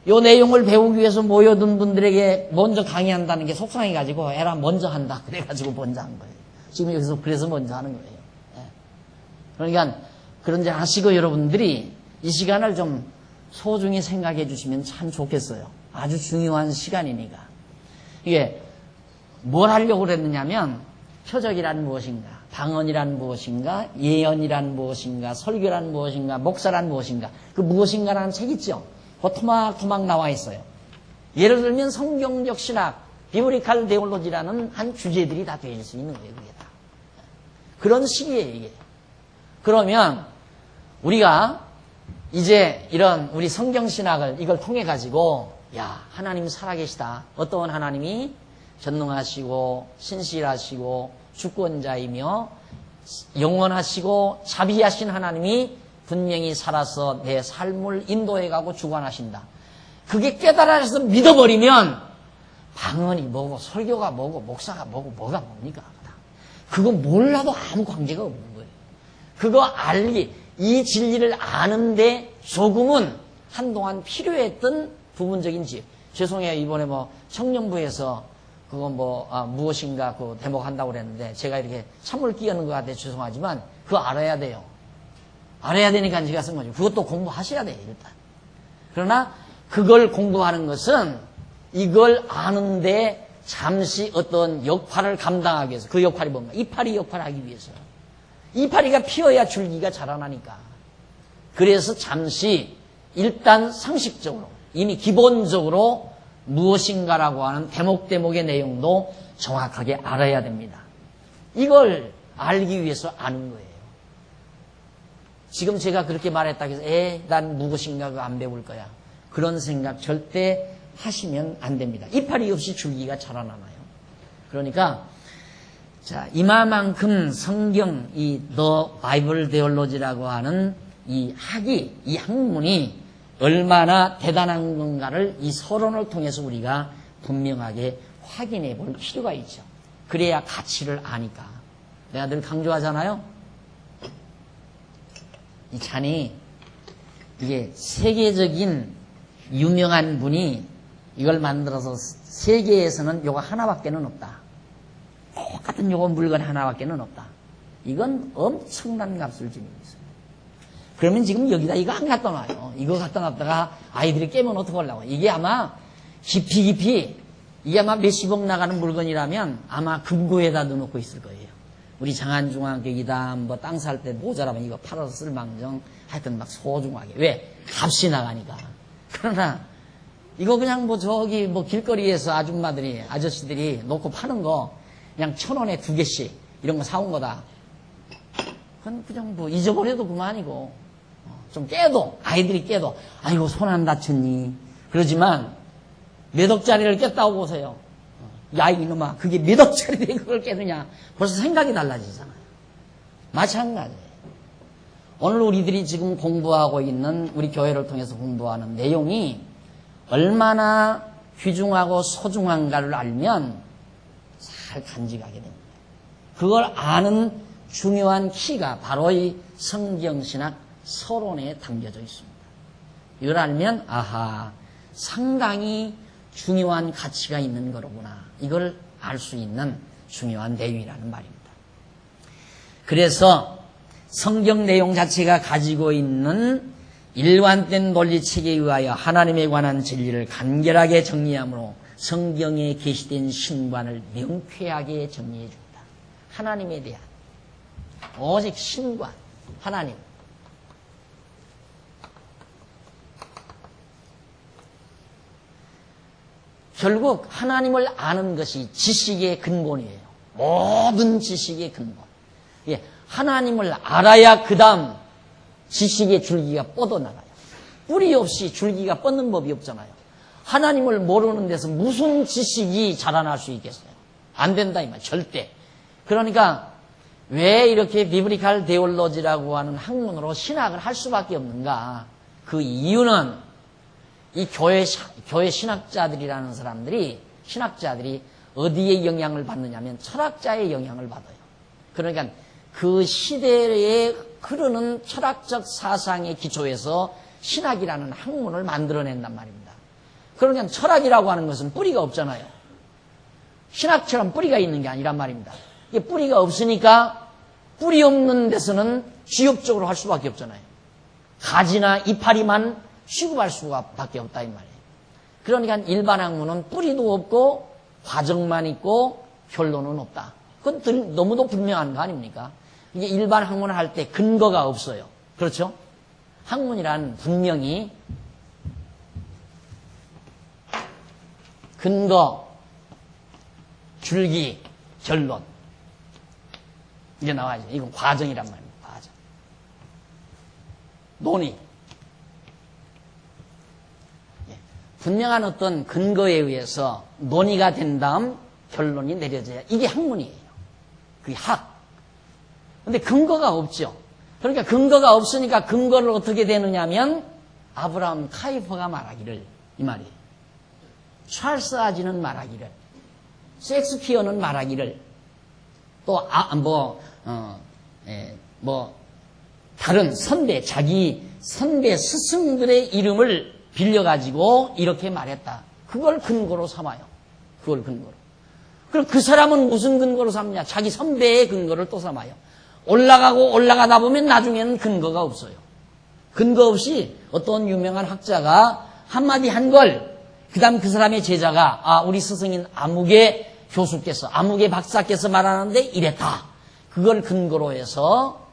요 내용을 배우기 위해서 모여든 분들에게 먼저 강의한다는 게 속상해 가지고 에라 먼저 한다 그래 가지고 먼저 한 거예요. 지금 여기서 그래서 먼저 하는 거예요. 그러니까 그런 줄 아시고 여러분들이 이 시간을 좀 소중히 생각해 주시면 참 좋겠어요. 아주 중요한 시간이니까. 이게 뭘 하려고 그랬느냐면 표적이란 무엇인가, 방언이란 무엇인가, 예언이란 무엇인가, 설교란 무엇인가, 목사란 무엇인가, 그 무엇인가라는 책 있죠. 그 토막토막 나와 있어요. 예를 들면 성경적 신학, 비브리칼 데올로지라는 한 주제들이 다 되어 있을 수 있는 거예요. 그게 다. 그런 식이에요, 이게. 그러면 우리가 이제 이런 우리 성경신학을 이걸 통해 가지고 야, 하나님 살아계시다. 어떤 하나님이 전능하시고 신실하시고 주권자이며 영원하시고 자비하신 하나님이 분명히 살아서 내 삶을 인도해가고 주관하신다. 그게 깨달아서 믿어버리면 방언이 뭐고 설교가 뭐고 목사가 뭐고 뭐가 뭡니까? 그거 몰라도 아무 관계가 없는 거예요. 그거 이 진리를 아는데 조금은 한동안 필요했던 부분적인 죄송해요. 이번에 청년부에서 무엇인가 대목한다고 그랬는데, 제가 이렇게 찬물 끼얹는 것 같아 죄송하지만, 그거 알아야 돼요. 알아야 되니까 제가 쓴 거죠. 그것도 공부하셔야 돼요, 일단. 그러나, 그걸 공부하는 것은, 이걸 아는데, 잠시 어떤 역할을 감당하기 위해서, 그 역할이 뭔가? 이파리 역할을 하기 위해서. 이파리가 피어야 줄기가 자라나니까. 그래서 잠시, 일단 상식적으로, 이미 기본적으로 무엇인가라고 하는 대목의 내용도 정확하게 알아야 됩니다. 이걸 알기 위해서 아는 거예요. 지금 제가 그렇게 말했다고 해서 난 무엇인가 안 배울 거야. 그런 생각 절대 하시면 안 됩니다. 이파리 없이 줄기가 자라나나요. 그러니까 자, 이마만큼 성경, 이 The Bible Theology라고 하는 이 학이, 이 학문이 얼마나 대단한 건가를 이 서론을 통해서 우리가 분명하게 확인해 볼 필요가 있죠. 그래야 가치를 아니까. 내가 늘 강조하잖아요. 이 찬이, 이게 세계적인 유명한 분이 이걸 만들어서 세계에서는 요거 하나밖에는 없다. 똑같은 요거 물건 하나밖에는 없다. 이건 엄청난 값을 지니고 있어요. 그러면 지금 여기다 이거 안 갖다 놔요. 이거 갖다 놨다가 아이들이 깨면 어떡하려고. 이게 아마 깊이 이게 아마 몇십억 나가는 물건이라면 아마 금고에다 넣어놓고 있을 거예요. 우리 장안중앙교 이담 땅 살 때 모자라면 이거 팔아서 쓸망정 하여튼 막 소중하게. 왜? 값이 나가니까. 그러나 이거 그냥 길거리에서 아저씨들이 놓고 파는 거 그냥 1,000원에 2개씩 이런 거 사온 거다. 그건 그냥 잊어버려도 그만이고, 좀 아이들이 깨도, 아이고, 손 안 다쳤니? 그러지만, 몇 억짜리를 깼다고 보세요. 야, 이놈아, 그게 몇 억짜리인데 그걸 깨느냐? 벌써 생각이 달라지잖아요. 마찬가지예요. 오늘 우리들이 지금 공부하고 있는, 우리 교회를 통해서 공부하는 내용이 얼마나 귀중하고 소중한가를 알면 잘 간직하게 됩니다. 그걸 아는 중요한 키가 바로 이 성경신학 서론에 담겨져 있습니다. 이걸 알면 상당히 중요한 가치가 있는 거로구나. 이걸 알 수 있는 중요한 내용이라는 말입니다. 그래서 성경 내용 자체가 가지고 있는 일관된 논리체계에 의하여 하나님에 관한 진리를 간결하게 정리하므로 성경에 게시된 신관을 명쾌하게 정리해 줍니다. 하나님에 대한 오직 신관, 하나님. 결국 하나님을 아는 것이 지식의 근본이에요. 모든 지식의 근본. 예, 하나님을 알아야 그 다음 지식의 줄기가 뻗어나가요. 뿌리 없이 줄기가 뻗는 법이 없잖아요. 하나님을 모르는 데서 무슨 지식이 자라날 수 있겠어요? 안 된다 이 말, 절대. 그러니까 왜 이렇게 비브리칼 데올로지라고 하는 학문으로 신학을 할 수밖에 없는가? 그 이유는 이 교회 신학자들이라는 신학자들이 어디에 영향을 받느냐면 철학자의 영향을 받아요. 그러니까 그 시대에 흐르는 철학적 사상의 기초에서 신학이라는 학문을 만들어낸단 말입니다. 그러니까 철학이라고 하는 것은 뿌리가 없잖아요. 신학처럼 뿌리가 있는 게 아니란 말입니다. 이게 뿌리가 없으니까 뿌리 없는 데서는 지역적으로 할 수밖에 없잖아요. 가지나 이파리만 취급할 수밖에 없다 이 말이에요. 그러니까 일반 학문은 뿌리도 없고 과정만 있고 결론은 없다. 그건 너무도 분명한 거 아닙니까? 이게 일반 학문을 할 때 근거가 없어요. 그렇죠? 학문이란 분명히 근거, 줄기, 결론 이게 나와야죠. 이건 과정이란 말입니다. 과정. 논의. 분명한 어떤 근거에 의해서 논의가 된 다음 결론이 내려져야 이게 학문이에요. 그게 학. 근데 근거가 없죠. 그러니까 근거가 없으니까 근거를 어떻게 되느냐면 아브라함 카이퍼가 말하기를 이 말이에요. 찰스 아지는 말하기를, 섹스피어는 말하기를, 또 다른 자기 선배 스승들의 이름을 빌려가지고 이렇게 말했다. 그걸 근거로 삼아요. 그걸 근거로. 그럼 그 사람은 무슨 근거로 삼냐? 자기 선배의 근거를 또 삼아요. 올라가고 올라가다 보면 나중에는 근거가 없어요. 근거 없이 어떤 유명한 학자가 한마디 한 걸, 그 다음 그 사람의 제자가, 우리 스승인 아무개 교수께서, 아무개 박사께서 말하는데 이랬다. 그걸 근거로 해서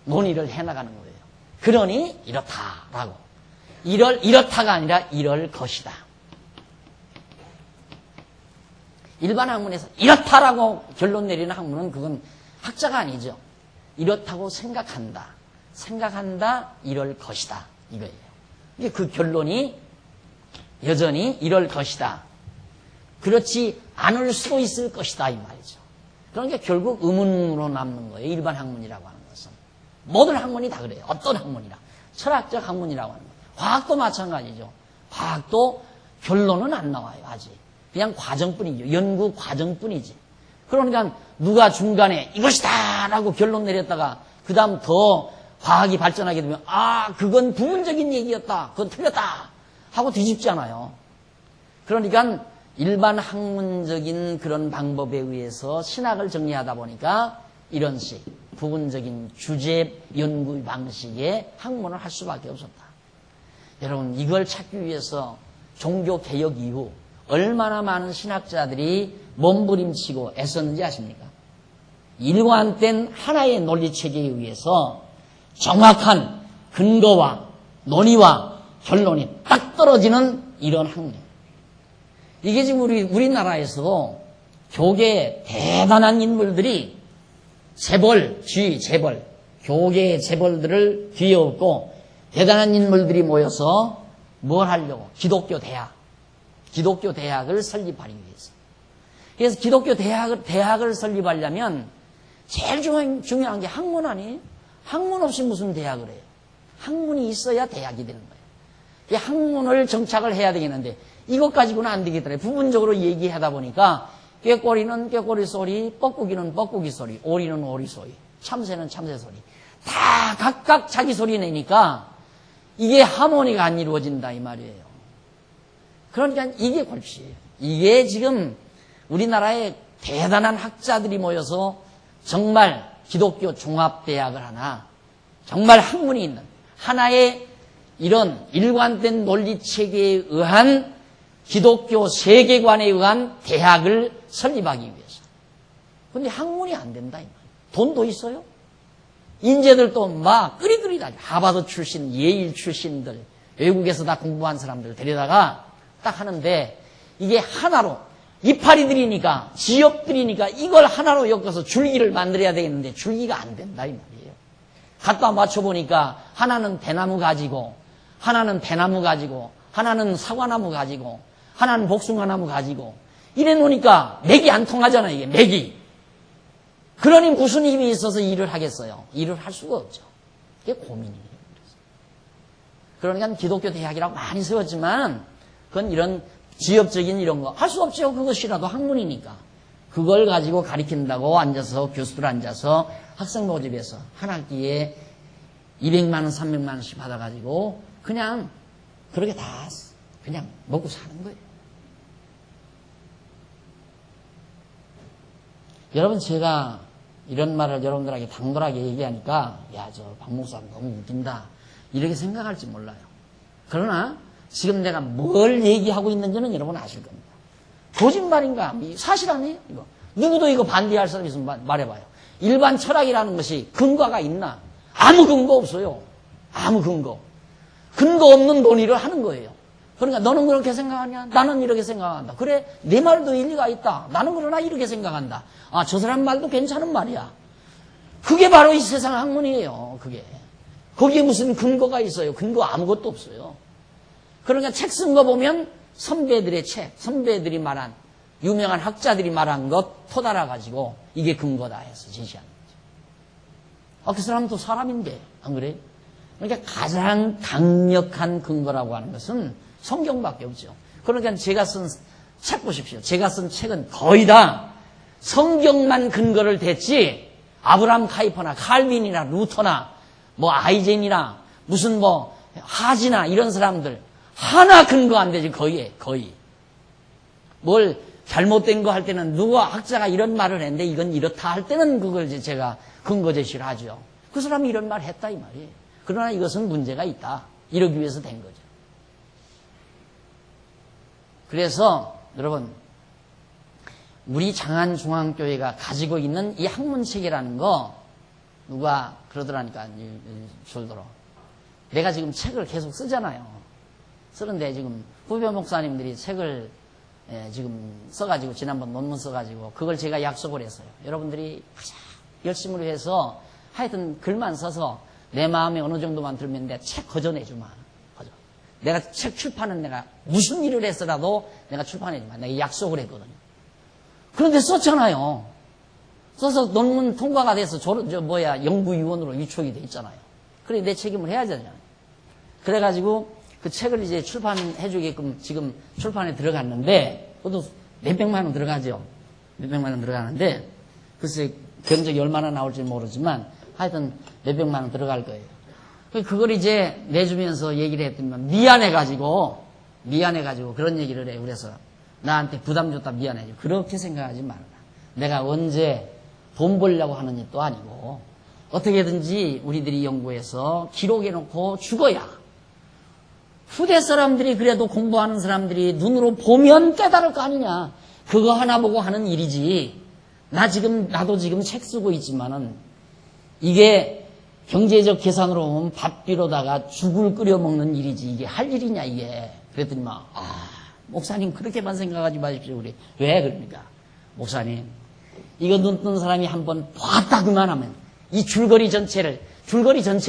논의를 해나가는 거예요. 그러니 이렇다라고. 이렇다가 아니라 이럴 것이다. 일반 학문에서 이렇다라고 결론 내리는 학문은 그건 학자가 아니죠. 이렇다고 생각한다. 생각한다, 이럴 것이다. 이거예요. 이게 그 결론이 여전히 이럴 것이다. 그렇지 않을 수도 있을 것이다. 이 말이죠. 그러니까 결국 의문으로 남는 거예요. 일반 학문이라고 하는 것은. 모든 학문이 다 그래요. 어떤 학문이나. 철학적 학문이라고 하는 거예요. 과학도 마찬가지죠. 과학도 결론은 안 나와요. 아직. 그냥 과정뿐이죠. 연구 과정뿐이지. 그러니까 누가 중간에 이것이다 라고 결론 내렸다가 그 다음 더 과학이 발전하게 되면 그건 부분적인 얘기였다. 그건 틀렸다. 하고 뒤집잖아요. 그러니까 일반 학문적인 그런 방법에 의해서 신학을 정리하다 보니까 이런 식 부분적인 주제 연구 방식의 학문을 할 수밖에 없었다. 여러분 이걸 찾기 위해서 종교개혁 이후 얼마나 많은 신학자들이 몸부림치고 애썼는지 아십니까? 일관된 하나의 논리체계에 의해서 정확한 근거와 논의와 결론이 딱 떨어지는 이런 학문. 이게 지금 우리나라에서 교계의 대단한 인물들이 교계의 재벌들을 뒤에 업고 대단한 인물들이 모여서 뭘 하려고? 기독교 대학을 설립하기 위해서. 그래서 기독교 대학을 설립하려면 제일 중요한 게 학문 아니에요? 학문 없이 무슨 대학을 해요? 학문이 있어야 대학이 되는 거예요. 이 학문을 정착을 해야 되겠는데 이것 가지고는 안 되겠더라고요. 부분적으로 얘기하다 보니까 꾀꼬리는 꾀꼬리 소리, 뻐꾸기는 뻐꾸기 소리, 오리는 오리 소리, 참새는 참새 소리. 다 각각 자기 소리 내니까 이게 하모니가 안 이루어진다 이 말이에요. 그러니까 이게 골치예요. 이게 지금 우리나라에 대단한 학자들이 모여서 정말 기독교 종합대학을 하나, 정말 학문이 있는 하나의 이런 일관된 논리체계에 의한 기독교 세계관에 의한 대학을 설립하기 위해서. 그런데 학문이 안 된다. 돈도 있어요. 인재들도 막 끄리끄리다. 하버드 출신, 예일 출신들, 외국에서 다 공부한 사람들 데려다가 딱 하는데 이게 하나로 이파리들이니까 지역들이니까 이걸 하나로 엮어서 줄기를 만들어야 되겠는데 줄기가 안 된다 이 말이에요. 갖다 맞춰보니까 하나는 대나무 가지고 하나는 배나무 가지고 하나는 사과나무 가지고 하나는 복숭아나무 가지고 이래 놓으니까 맥이 안 통하잖아요. 이게 맥이. 그러니 무슨 힘이 있어서 일을 하겠어요? 일을 할 수가 없죠. 이게 고민이에요. 그러니까 기독교 대학이라고 많이 세웠지만 그건 이런 지역적인 이런 거 할 수 없죠. 그것이라도 학문이니까. 그걸 가지고 가리킨다고 앉아서 교수들 앉아서 학생 모집해서 한 학기에 200만 원, 300만 원씩 받아가지고 그냥 그렇게 다 그냥 먹고 사는 거예요. 여러분 제가 이런 말을 여러분들에게 당돌하게 얘기하니까 야, 저 박 목사 너무 웃긴다 이렇게 생각할지 몰라요. 그러나 지금 내가 뭘 얘기하고 있는지는 여러분 아실 겁니다. 거짓말인가? 사실 아니에요? 이거. 누구도 이거 반대할 사람 있으면 말해봐요. 일반 철학이라는 것이 근거가 있나? 아무 근거 없어요. 아무 근거. 근거 없는 논의를 하는 거예요. 그러니까 너는 그렇게 생각하냐? 나는 이렇게 생각한다. 그래, 내 말도 일리가 있다. 나는 그러나 이렇게 생각한다. 저 사람 말도 괜찮은 말이야. 그게 바로 이 세상 학문이에요. 그게. 거기에 무슨 근거가 있어요? 근거 아무것도 없어요. 그러니까 책 쓴 거 보면 선배들의 책, 선배들이 말한 유명한 학자들이 말한 것 토달아가지고 이게 근거다 해서 제시하는 거죠. 그 사람은 또 사람인데 안 그래요? 그러니까 가장 강력한 근거라고 하는 것은 성경밖에 없죠. 그러니까 제가 쓴 책 보십시오. 제가 쓴 책은 거의 다 성경만 근거를 댔지 아브라함 카이퍼나 칼빈이나 루터나 뭐 아이젠이나 무슨 뭐 하지나 이런 사람들 하나 근거 안 되지 거의. 뭘 잘못된 거 할 때는 누가 학자가 이런 말을 했는데 이건 이렇다 할 때는 그걸 이제 제가 근거 제시를 하죠. 그 사람이 이런 말 했다 이 말이에요. 그러나 이것은 문제가 있다. 이러기 위해서 된 거죠. 그래서 여러분 우리 장안중앙교회가 가지고 있는 이 학문책이라는 거 누가 그러더라니까 줄더러 내가 지금 책을 계속 쓰잖아요. 쓰는데 지금 후배 목사님들이 책을 지금 써가지고 지난번 논문 써가지고 그걸 제가 약속을 했어요. 여러분들이 열심히 해서 하여튼 글만 써서 내 마음에 어느 정도만 들면 내가 책 거저내주마. 내가 책 출판은 내가 무슨 일을 했어라도 내가 출판해주마. 내가 약속을 했거든요. 그런데 썼잖아요. 써서 논문 통과가 돼서 연구위원으로 위촉이 돼 있잖아요. 그래 내 책임을 해야 되잖아요. 그래가지고 그 책을 이제 출판해주게끔 지금 출판에 들어갔는데 그것도 몇백만 원 들어가죠. 몇백만 원 들어가는데 글쎄 경적이 얼마나 나올지 모르지만 하여튼 몇백만 원 들어갈 거예요. 그걸 이제 내주면서 얘기를 했더니만 미안해가지고 그런 얘기를 해. 그래서 나한테 부담 줬다 미안해. 그렇게 생각하지 말라. 내가 언제 돈 벌려고 하는 일도 아니고 어떻게든지 우리들이 연구해서 기록해놓고 죽어야 후대 사람들이 그래도 공부하는 사람들이 눈으로 보면 깨달을 거 아니냐. 그거 하나 보고 하는 일이지. 나도 지금 책 쓰고 있지만은 이게 경제적 계산으로 보면 밥비로다가 죽을 끓여 먹는 일이지. 이게 할 일이냐 이게. 그랬더니 목사님 그렇게만 생각하지 마십시오. 우리 왜 그럽니까? 목사님 이거 눈 뜬 사람이 한번 봤다 그만하면 이 줄거리 전체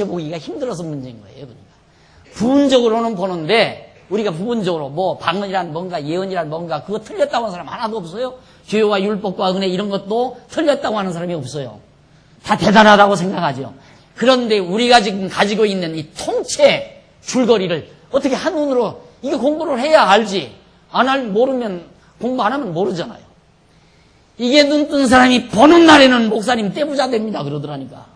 보기가 힘들어서 문제인 거예요. 그러니까 부분적으로는 보는데 우리가 부분적으로 뭐 방언이란 뭔가 예언이란 뭔가 그거 틀렸다고 하는 사람 하나도 없어요. 죄와 율법과 은혜 이런 것도 틀렸다고 하는 사람이 없어요. 다 대단하다고 생각하죠. 그런데 우리가 지금 가지고 있는 이 통째 줄거리를 어떻게 한눈으로 이게 공부를 해야 알지. 공부 안 하면 모르잖아요. 이게 눈 뜬 사람이 보는 날에는 목사님 떼부자 됩니다. 그러더라니까.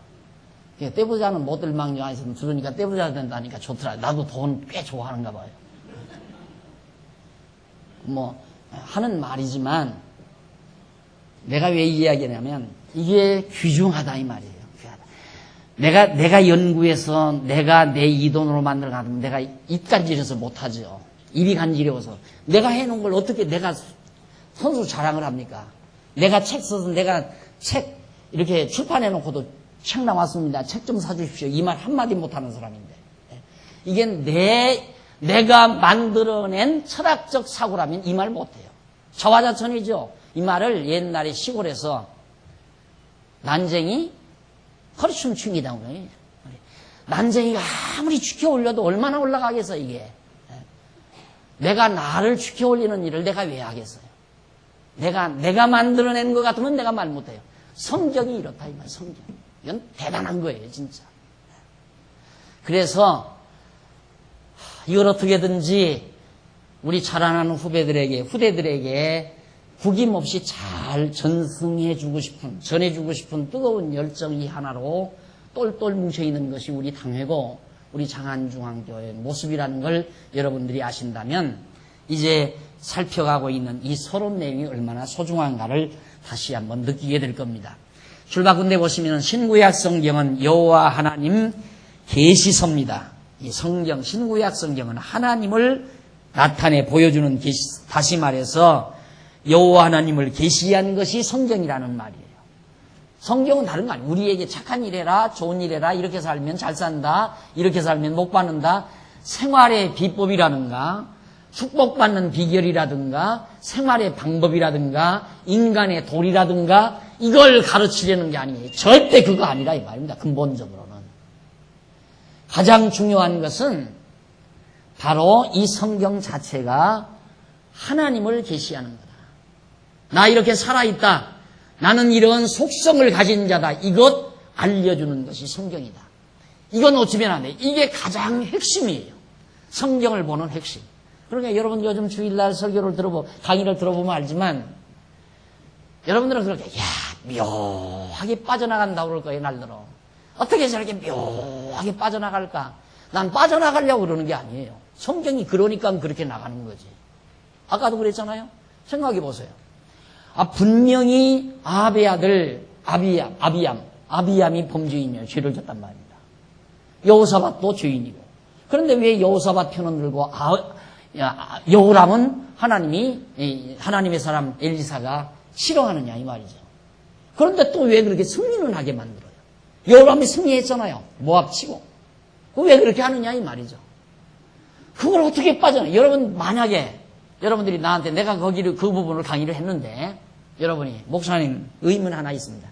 떼부자는 못될 망정에서 들으니까 떼부자 된다니까 좋더라. 나도 돈 꽤 좋아하는가 봐요. 하는 말이지만 내가 왜 이 이야기냐면 이게 귀중하다 이 말이에요. 내가 연구해서 내가 내 이 돈으로 만들어가면 내가 입 간지러서 못하죠. 입이 간지러워서 내가 해놓은 걸 어떻게 내가 선수 자랑을 합니까? 내가 책 써서 내가 책 이렇게 출판해놓고도 책 나왔습니다. 책 좀 사주십시오. 이 말 한마디 못하는 사람인데 이게 내가 만들어낸 철학적 사고라면 이 말 못해요. 자화자찬이죠. 이 말을 옛날에 시골에서 난쟁이 허리춤 춘기다. 난쟁이가 아무리 축혀 올려도 얼마나 올라가겠어 이게. 내가 나를 축혀 올리는 일을 내가 왜 하겠어요. 내가 만들어낸 것 같으면 내가 말 못해요. 성경이 이렇다 이 말. 성경 이건 대단한 거예요 진짜. 그래서 이걸 어떻게든지 우리 자라나는 후대들에게 구김없이 잘 전해주고 싶은 뜨거운 열정이 하나로 똘똘 뭉쳐있는 것이 우리 당회고 우리 장안중앙교회의 모습이라는 걸 여러분들이 아신다면 이제 살펴가고 있는 이 서론 내용이 얼마나 소중한가를 다시 한번 느끼게 될 겁니다. 출바군데 보시면 신구약 성경은 여호와 하나님 계시서입니다. 이 성경, 신구약 성경은 하나님을 나타내 보여주는 다시 말해서 여호와 하나님을 계시한 것이 성경이라는 말이에요. 성경은 다른 거 아니에요. 우리에게 착한 일 해라, 좋은 일 해라, 이렇게 살면 잘 산다, 이렇게 살면 복 받는다, 생활의 비법이라든가 축복받는 비결이라든가 생활의 방법이라든가 인간의 도리라든가 이걸 가르치려는 게 아니에요. 절대 그거 아니라 이 말입니다. 근본적으로는. 가장 중요한 것은 바로 이 성경 자체가 하나님을 계시하는 거다. 나 이렇게 살아있다. 나는 이런 속성을 가진 자다. 이것 알려주는 것이 성경이다. 이건 놓치면 안 돼. 이게 가장 핵심이에요. 성경을 보는 핵심. 그러니까 여러분 요즘 주일날 설교를 강의를 들어보면 알지만 여러분들은 그렇게 묘하게 빠져나간다고 그럴 거예요. 날들어. 어떻게 저렇게 묘하게 빠져나갈까? 난 빠져나가려고 그러는 게 아니에요. 성경이 그러니까 그렇게 나가는 거지. 아까도 그랬잖아요. 생각해 보세요. 분명히 아합의 아들 아비암이 범죄인이에요. 죄를 졌단 말입니다. 여호사밧도 죄인이고. 그런데 왜 여호사밧 편을 들고 여호람은 하나님의 사람 엘리사가 싫어하느냐 이 말이죠. 그런데 또 왜 그렇게 승리를 하게 만들어요? 여호람이 승리했잖아요. 모압 치고. 왜 그렇게 하느냐 이 말이죠. 그걸 어떻게 빠져나요? 여러분 만약에 여러분들이 나한테 내가 그 부분을 강의를 했는데 여러분이 목사님 의문 하나 있습니다.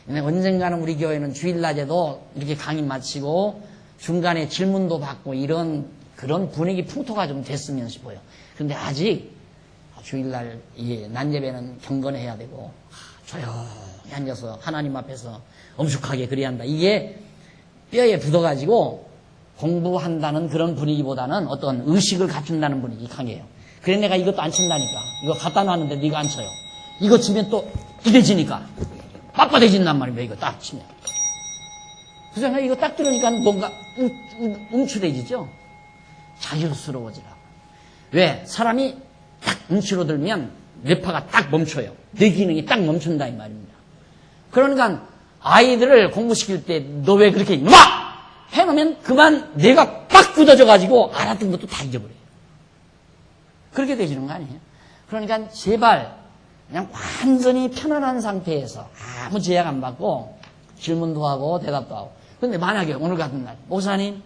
언젠가는 우리 교회는 주일낮에도 이렇게 강의 마치고 중간에 질문도 받고 그런 분위기 풍토가 좀 됐으면 싶어요. 그런데 아직 주일날 난예배는 경건해야 되고 조용히 앉아서 하나님 앞에서 엄숙하게 그래야 한다. 이게 뼈에 굳어가지고 공부한다는 그런 분위기보다는 어떤 의식을 갖춘다는 분위기 강해요. 그래 내가 이것도 안 친다니까. 이거 갖다 놨는데 네가 안 쳐요. 이거 치면 또 이래지니까 빡빡해진단 말입니다. 이거 딱 치면. 그래서 내가 이거 딱 들으니까 뭔가 움츠러지죠. 자유스러워지라고. 왜? 사람이 딱 움츠러들면 뇌파가 딱 멈춰요. 뇌 기능이 딱 멈춘다 이 말입니다. 그러니까 아이들을 공부시킬 때 너 왜 그렇게 이놈아! 해놓으면 그만 뇌가 빡 굳어져가지고 알았던 것도 다 잊어버려요. 그렇게 되시는 거 아니에요? 그러니까 제발 그냥 완전히 편안한 상태에서 아무 제약 안 받고 질문도 하고 대답도 하고. 근데 만약에 오늘 같은 날 목사님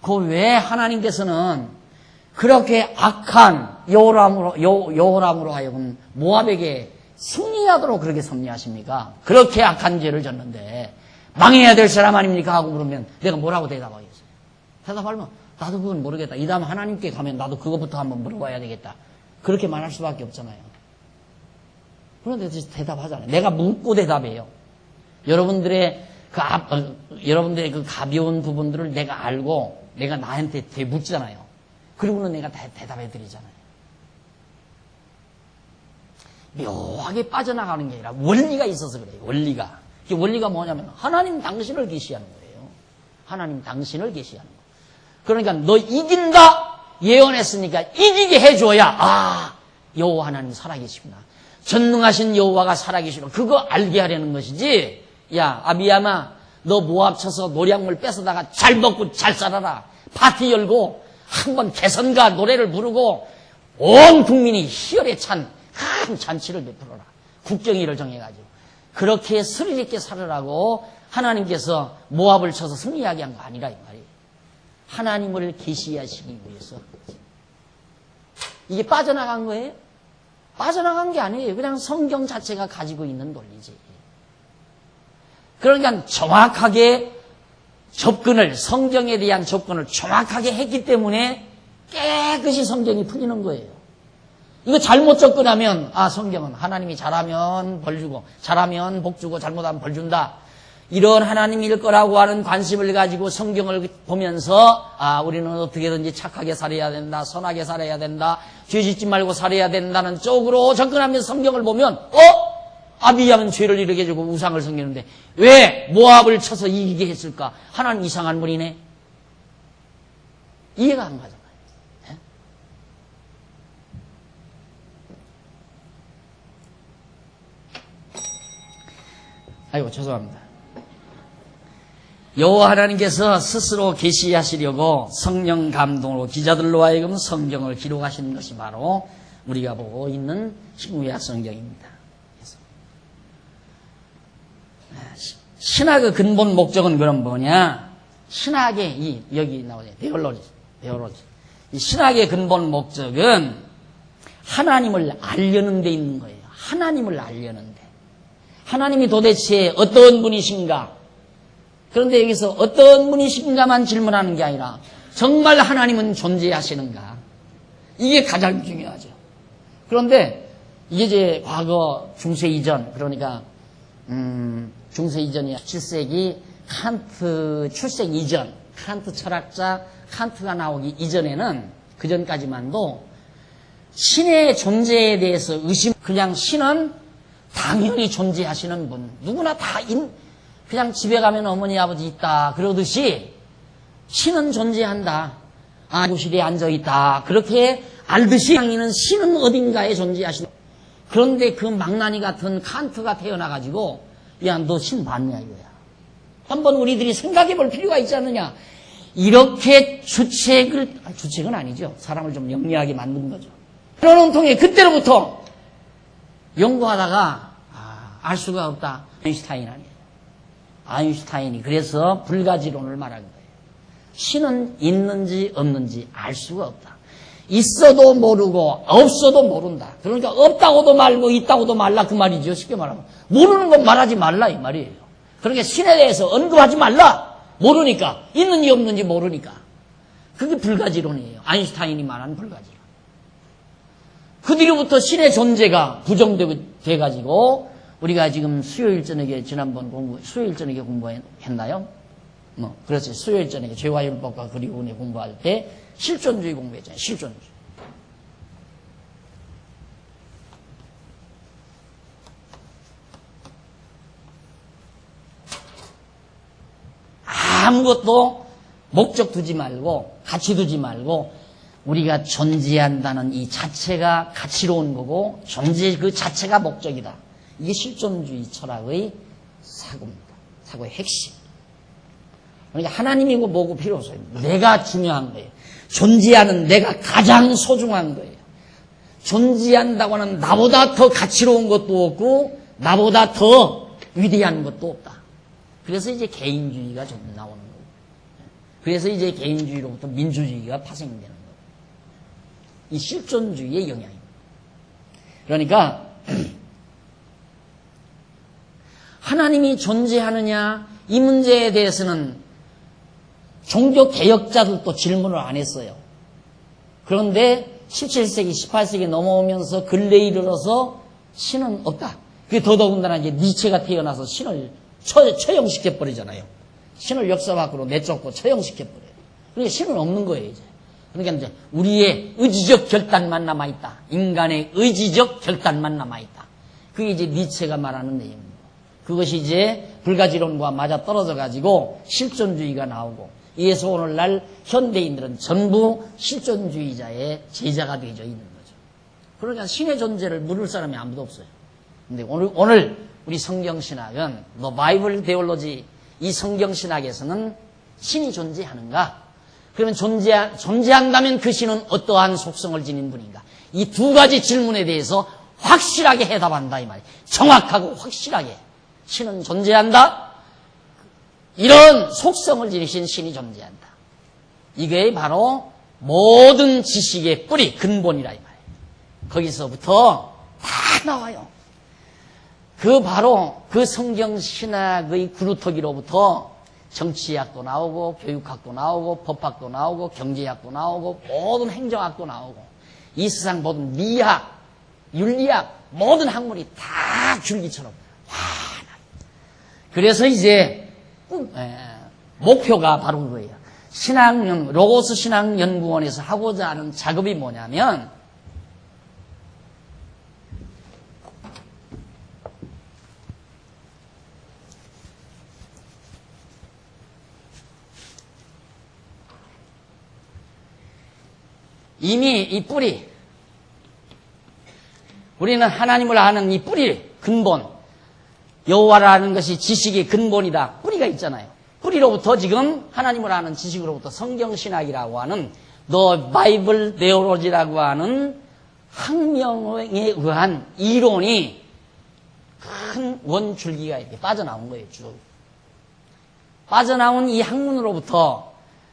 그 왜 하나님께서는 그렇게 악한 여호람으로 하여금 모압에게 승리하도록 그렇게 섭리하십니까? 그렇게 악한 죄를 졌는데 망해야 될 사람 아닙니까? 하고 물으면 내가 뭐라고 대답하겠어요? 대답하면 나도 그건 모르겠다. 이 다음 하나님께 가면 나도 그것부터 한번 물어봐야 되겠다. 그렇게 말할 수밖에 없잖아요. 그런데 대답하잖아요. 내가 묻고 대답해요. 여러분들의 그 가벼운 부분들을 내가 알고 내가 나한테 묻잖아요. 그리고는 내가 대답해 드리잖아요. 묘하게 빠져나가는 게 아니라 원리가 있어서 그래요. 원리가. 이 원리가 뭐냐면 하나님 당신을 계시하는 거예요. 하나님 당신을 계시하는 거예요. 그러니까 너 이긴다 예언했으니까 이기게 해줘야 여호와 하나님 살아계시구나. 전능하신 여호와가 살아계시구나. 그거 알게 하려는 것이지. 야 아비야마 너 모압 쳐서 노량물 뺏어다가 잘 먹고 잘 살아라. 파티 열고 한번 개선가 노래를 부르고 온 국민이 희열에 찬 큰 잔치를 베풀어라. 국경일을 정해가지고 그렇게 스릴 있게 살으라고 하나님께서 모압을 쳐서 승리하게 한 거 아니라 이 말이에요. 하나님을 계시하시기 위해서. 이게 빠져나간 거예요? 빠져나간 게 아니에요. 그냥 성경 자체가 가지고 있는 논리지. 그러니까 정확하게 성경에 대한 접근을 정확하게 했기 때문에 깨끗이 성경이 풀리는 거예요. 이거 잘못 접근하면 성경은 하나님이 잘하면 벌 주고 잘하면 복 주고 잘못하면 벌 준다. 이런 하나님일 거라고 하는 관심을 가지고 성경을 보면서 우리는 어떻게든지 착하게 살아야 된다. 선하게 살아야 된다. 죄 짓지 말고 살아야 된다는 쪽으로 접근하면서 성경을 보면 아비야는 죄를 일으게 해주고 우상을 섬기는데 왜 모압을 쳐서 이기게 했을까? 하나님 이상한 분이네. 이해가 안 가잖아요. 네? 아이고 죄송합니다. 여호와 하나님께서 스스로 계시하시려고 성령 감동으로 기자들로 하여금 성경을 기록하시는 것이 바로 우리가 보고 있는 신구약 성경입니다. 신학의 근본 목적은 그럼 뭐냐? 신학의 여기 나오죠. 데올로지. 이 신학의 근본 목적은 하나님을 알려는 데 있는 거예요. 하나님을 알려는 데. 하나님이 도대체 어떤 분이신가? 그런데 여기서 어떤 분이신가만 질문하는 게 아니라 정말 하나님은 존재하시는가? 이게 가장 중요하죠. 그런데 이게 이제 과거 중세 이전, 그러니까 중세 이전이 7세기 칸트 출생 이전, 칸트 철학자 칸트가 나오기 이전에는 그 전까지만도 신의 존재에 대해서 그냥 신은 당연히 존재하시는 분, 누구나 다 그냥 집에 가면 어머니 아버지 있다 그러듯이 신은 존재한다. 교실에 앉아있다 그렇게 알듯이 신은 어딘가에 존재하시는. 그런데 그 망나니 같은 칸트가 태어나가지고, 야, 너 신 봤냐, 이거야. 한번 우리들이 생각해 볼 필요가 있지 않느냐. 이렇게 주책은 아니죠. 사람을 좀 영리하게 만든 거죠. 그러는 통에 그때로부터 연구하다가, 알 수가 없다. 아인슈타인 아니에요. 아인슈타인이 그래서 불가지론을 말한 거예요. 신은 있는지 없는지 알 수가 없다. 있어도 모르고 없어도 모른다. 그러니까 없다고도 말고 있다고도 말라 그 말이죠. 쉽게 말하면 모르는 건 말하지 말라 이 말이에요. 그러니까 신에 대해서 언급하지 말라. 모르니까 있는지 없는지 모르니까. 그게 불가지론이에요. 아인슈타인이 말한 불가지론. 그 뒤로부터 신의 존재가 부정돼가지고 우리가 지금 수요일 저녁에 수요일 저녁에 공부했나요? 그렇지. 수요일 저녁에 죄와 율법과 그리고 은혜 공부할 때 실존주의 공부했잖아요. 실존주의. 아무것도 목적 두지 말고 가치 두지 말고 우리가 존재한다는 이 자체가 가치로운 거고 존재 그 자체가 목적이다. 이게 실존주의 철학의 사고입니다. 사고의 핵심. 그러니까 하나님이고 뭐고 필요 없어요. 내가 중요한 거예요. 존재하는 내가 가장 소중한 거예요. 존재한다고 하는 나보다 더 가치로운 것도 없고 나보다 더 위대한 것도 없다. 그래서 이제 개인주의가 좀 나오는 거고. 그래서 이제 개인주의로부터 민주주의가 파생되는 거고. 이 실존주의의 영향입니다. 그러니까 하나님이 존재하느냐 이 문제에 대해서는 종교 개혁자들도 질문을 안 했어요. 그런데 17세기, 18세기 넘어오면서 근래에 이르러서 신은 없다. 그게 더더군다나 이제 니체가 태어나서 신을 처형시켜버리잖아요. 신을 역사 밖으로 내쫓고 처형시켜버려요. 그러니까 신은 없는 거예요, 이제. 그러니까 이제 우리의 의지적 결단만 남아있다. 인간의 의지적 결단만 남아있다. 그게 이제 니체가 말하는 내용입니다. 그것이 이제 불가지론과 맞아 떨어져가지고 실존주의가 나오고 이에서 오늘날 현대인들은 전부 실존주의자의 제자가 되어져 있는 거죠. 그러니까 신의 존재를 물을 사람이 아무도 없어요. 근데 오늘 우리 성경신학은 The Bible Theology 이 성경신학에서는 신이 존재하는가? 그러면 존재한다면 그 신은 어떠한 속성을 지닌 분인가? 이 두 가지 질문에 대해서 확실하게 해답한다 이 말이에요. 정확하고 확실하게. 신은 존재한다? 이런 속성을 지니신 신이 존재한다. 이게 바로 모든 지식의 뿌리, 근본이라 이 말이에요. 거기서부터 다 나와요. 바로 그 성경신학의 구루터기로부터 정치학도 나오고 교육학도 나오고 법학도 나오고 경제학도 나오고 모든 행정학도 나오고 이 세상 모든 미학, 윤리학 모든 학문이 다 줄기처럼 그래서 이제 목표가 바로 그거예요. 로고스 신학연구원에서 하고자 하는 작업이 뭐냐면 이미 이 뿌리 우리는 하나님을 아는 이 뿌리 근본 여호와를 아는 것이 지식의 근본이다. 뿌리가 있잖아요. 뿌리로부터 지금 하나님을 아는 지식으로부터 성경신학이라고 하는 The Bible Theology라고 하는 학명에 의한 이론이 큰 원줄기가 이렇게 빠져나온 거예요. 쭉 빠져나온 이 학문으로부터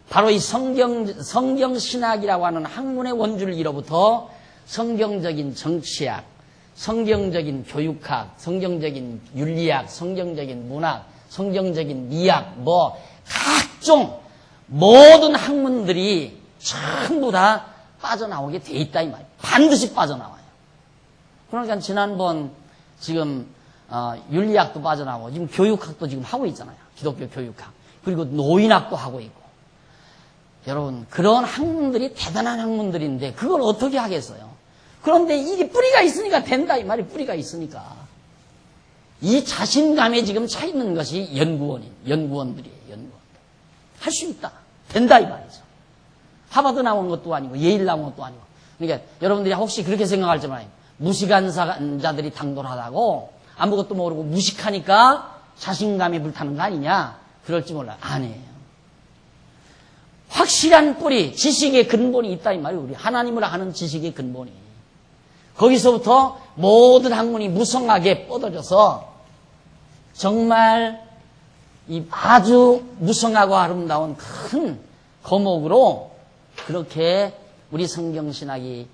바로 이 성경신학이라고 하는 학문의 원줄기로부터 성경적인 정치학, 성경적인 교육학, 성경적인 윤리학, 성경적인 문학, 성경적인 미학, 각종 모든 학문들이 전부 다 빠져나오게 돼 있다 이 말이에요. 반드시 빠져나와요. 그러니까 지난번 지금 윤리학도 빠져나오고 지금 교육학도 지금 하고 있잖아요. 기독교 교육학. 그리고 노인학도 하고 있고. 여러분 그런 학문들이 대단한 학문들인데 그걸 어떻게 하겠어요? 그런데 이게 뿌리가 있으니까 된다 이 말이 뿌리가 있으니까. 이 자신감에 지금 차 있는 것이 연구원들이에요. 할 수 있다. 된다 이 말이죠. 하버드 나온 것도 아니고 예일 나온 것도 아니고. 그러니까 여러분들이 혹시 그렇게 생각할지 말아요. 무식한 자들이 당돌하다고 아무것도 모르고 무식하니까 자신감이 불타는 거 아니냐? 그럴지 몰라요. 아니에요. 확실한 뿌리, 지식의 근본이 있다 이 말이에요. 우리 하나님을 아는 지식의 근본이. 거기서부터 모든 학문이 무성하게 뻗어져서 정말 이 아주 무성하고 아름다운 큰 거목으로 그렇게 우리 성경신학이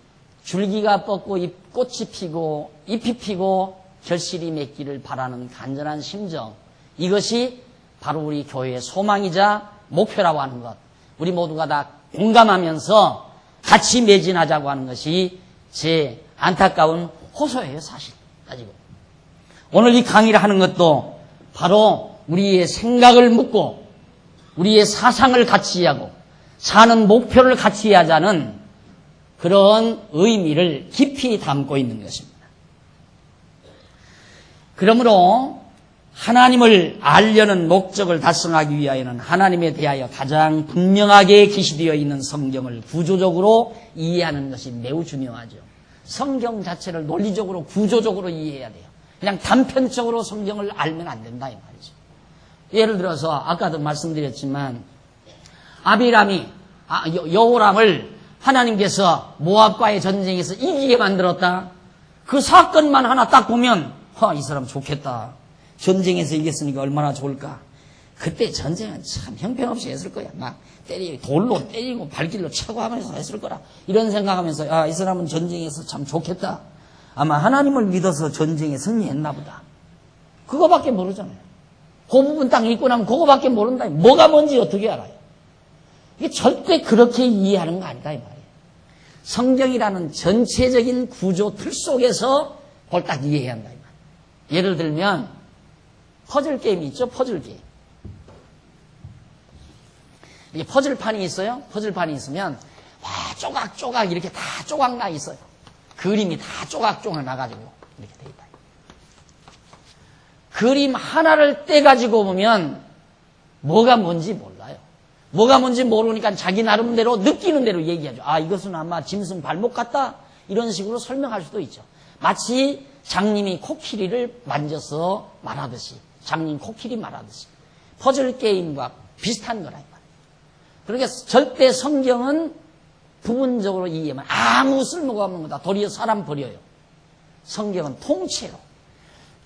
줄기가 뻗고 꽃이 피고 잎이 피고 결실이 맺기를 바라는 간절한 심정, 이것이 바로 우리 교회의 소망이자 목표라고 하는 것, 우리 모두가 다 공감하면서 같이 매진하자고 하는 것이 제 안타까운 호소예요. 사실 가지고 오늘 이 강의를 하는 것도 바로 우리의 생각을 묻고 우리의 사상을 같이 하고 사는 목표를 같이 하자는 그런 의미를 깊이 담고 있는 것입니다. 그러므로 하나님을 알려는 목적을 달성하기 위하여는 하나님에 대하여 가장 분명하게 계시되어 있는 성경을 구조적으로 이해하는 것이 매우 중요하죠. 성경 자체를 논리적으로 구조적으로 이해해야 돼요. 그냥 단편적으로 성경을 알면 안 된다 이 말이죠. 예를 들어서 아까도 말씀드렸지만 아비람이 여호람을 하나님께서 모압과의 전쟁에서 이기게 만들었다. 그 사건만 하나 딱 보면 이 사람 좋겠다. 전쟁에서 이겼으니까 얼마나 좋을까. 그때 전쟁은 참 형편없이 했을 거야. 막 돌로 때리고 발길로 차고 하면서 했을 거라. 이런 생각하면서 이 사람은 전쟁에서 참 좋겠다. 아마 하나님을 믿어서 전쟁에 승리했나 보다. 그거밖에 모르잖아요. 그 부분 딱 읽고 나면 그거밖에 모른다. 뭐가 뭔지 어떻게 알아요? 이게 절대 그렇게 이해하는 거 아니다 이 말이에요. 성경이라는 전체적인 구조 틀 속에서 그걸 딱 이해해야 한다 이 말이에요. 예를 들면 퍼즐 게임이 있죠. 퍼즐 게임. 이게 퍼즐판이 있어요. 퍼즐판이 있으면 쪼각쪼각 이렇게 다 쪼각 나 있어요. 그림이 다 쪼각쪼각 나가지고 이렇게 돼 있다. 그림 하나를 떼가지고 보면 뭐가 뭔지 몰라요. 뭐가 뭔지 모르니까 자기 나름대로 느끼는 대로 얘기하죠. 이것은 아마 짐승 발목 같다. 이런 식으로 설명할 수도 있죠. 마치 장님이 코끼리를 만져서 말하듯이, 장님 코끼리 말하듯이 퍼즐 게임과 비슷한 거라. 그러니까 절대 성경은 부분적으로 이해하면 아무 쓸모가 없는 거다. 도리어 사람 버려요. 성경은 통째로,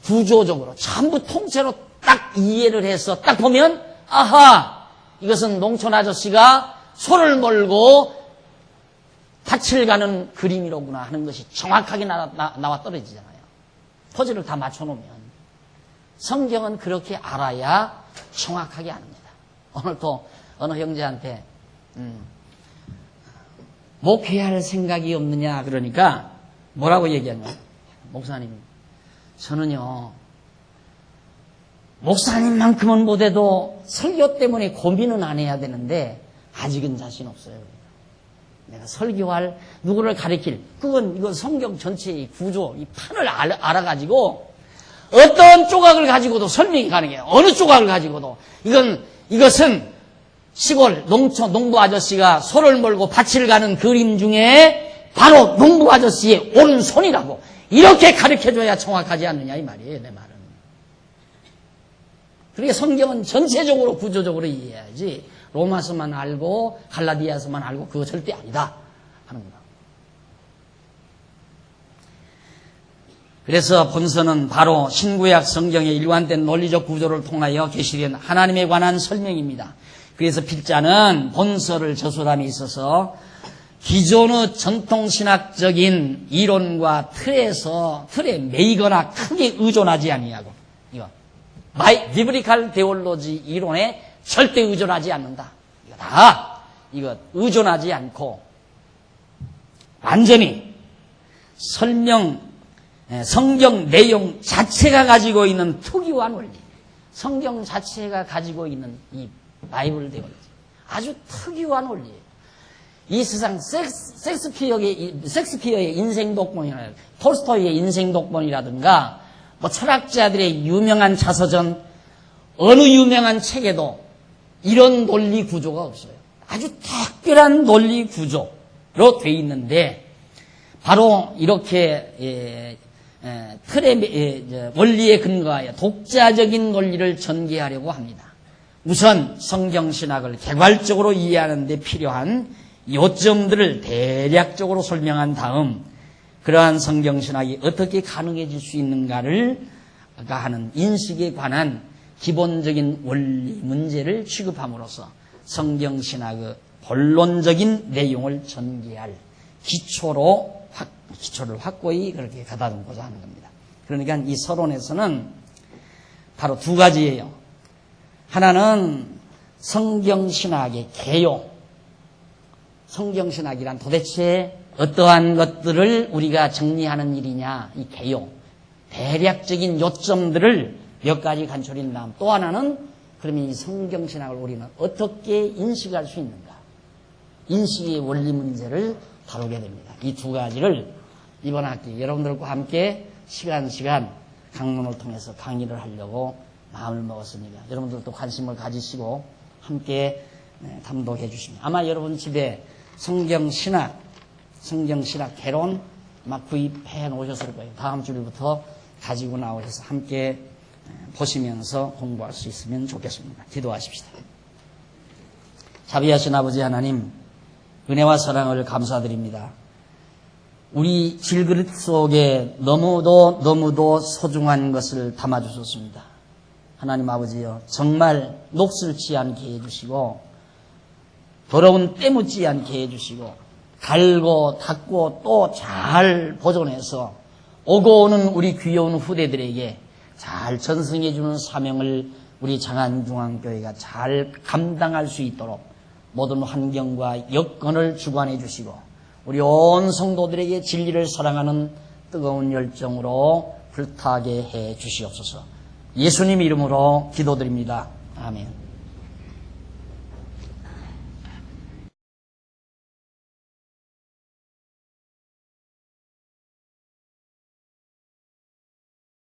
구조적으로, 전부 통째로 딱 이해를 해서 딱 보면 이것은 농촌 아저씨가 소를 몰고 밭을 가는 그림이로구나 하는 것이 정확하게 나와 떨어지잖아요. 퍼즐을 다 맞춰놓으면. 성경은 그렇게 알아야 정확하게 압니다. 오늘 또 어느 형제한테 목회할 생각이 없느냐 그러니까 뭐라고 얘기하냐. 목사님, 저는요 목사님만큼은 못해도 설교 때문에 고민은 안 해야 되는데 아직은 자신 없어요. 내가 설교할 누구를 가리킬, 이건 성경 전체의 구조, 이 판을 알아가지고 어떤 조각을 가지고도 설명이 가능해요. 어느 조각을 가지고도 이것은 시골 농촌 농부 아저씨가 소를 몰고 밭을 가는 그림 중에 바로 농부 아저씨의 오른손이라고 이렇게 가르쳐줘야 정확하지 않느냐 이 말이에요. 내 말은. 그러니까 성경은 전체적으로 구조적으로 이해해야지 로마서만 알고 갈라디아서만 알고 그거 절대 아니다 하는 거다. 그래서 본서는 바로 신구약 성경의 일관된 논리적 구조를 통하여 계시된 하나님에 관한 설명입니다. 그래서 필자는 본서를 저술함에 있어서 기존의 전통신학적인 이론과 틀에 매이거나 크게 의존하지 아니하고 비브리칼 데올로지 이론에 절대 의존하지 않는다. 이거 의존하지 않고 완전히 성경 내용 자체가 가지고 있는 특유한 원리, 성경 자체가 가지고 있는 이 바이블 데올로지, 아주 특유한 원리예요. 이 세상 섹스피어의 인생 독본이나 톨스토이의 인생 독본이라든가 철학자들의 유명한 자서전, 어느 유명한 책에도 이런 논리 구조가 없어요. 아주 특별한 논리 구조로 돼 있는데 바로 이렇게 틀의 원리에 근거하여 독자적인 원리를 전개하려고 합니다. 우선 성경신학을 개괄적으로 이해하는 데 필요한 요점들을 대략적으로 설명한 다음 그러한 성경신학이 어떻게 가능해질 수 있는가를 하는 인식에 관한 기본적인 원리 문제를 취급함으로써 성경신학의 본론적인 내용을 전개할 기초를 확고히 그렇게 가다듬고자 하는 겁니다. 그러니까 이 서론에서는 바로 두 가지예요. 하나는 성경신학의 개요. 성경신학이란 도대체 어떠한 것들을 우리가 정리하는 일이냐, 이 개요. 대략적인 요점들을 몇 가지 간추린 다음 또 하나는 그러면 이 성경신학을 우리는 어떻게 인식할 수 있는가. 인식의 원리 문제를 다루게 됩니다. 이 두 가지를 이번 학기 여러분들과 함께 시간 강론을 통해서 강의를 하려고 마음을 먹었습니다. 여러분들도 관심을 가지시고 함께 담독해 주십니다. 아마 여러분 집에 성경신학 개론 막 구입해 놓으셨을 거예요. 다음 주부터 가지고 나오셔서 함께 보시면서 공부할 수 있으면 좋겠습니다. 기도하십시다. 자비하신 아버지 하나님, 은혜와 사랑을 감사드립니다. 우리 질그릇 속에 너무도 소중한 것을 담아주셨습니다. 하나님 아버지여, 정말 녹슬지 않게 해주시고 더러운 때 묻지 않게 해주시고 달고 닦고 또 잘 보존해서 오고 오는 우리 귀여운 후대들에게 잘 전승해주는 사명을 우리 장안중앙교회가 잘 감당할 수 있도록 모든 환경과 여건을 주관해 주시고 우리 온 성도들에게 진리를 사랑하는 뜨거운 열정으로 불타게 해 주시옵소서. 예수님 이름으로 기도드립니다. 아멘.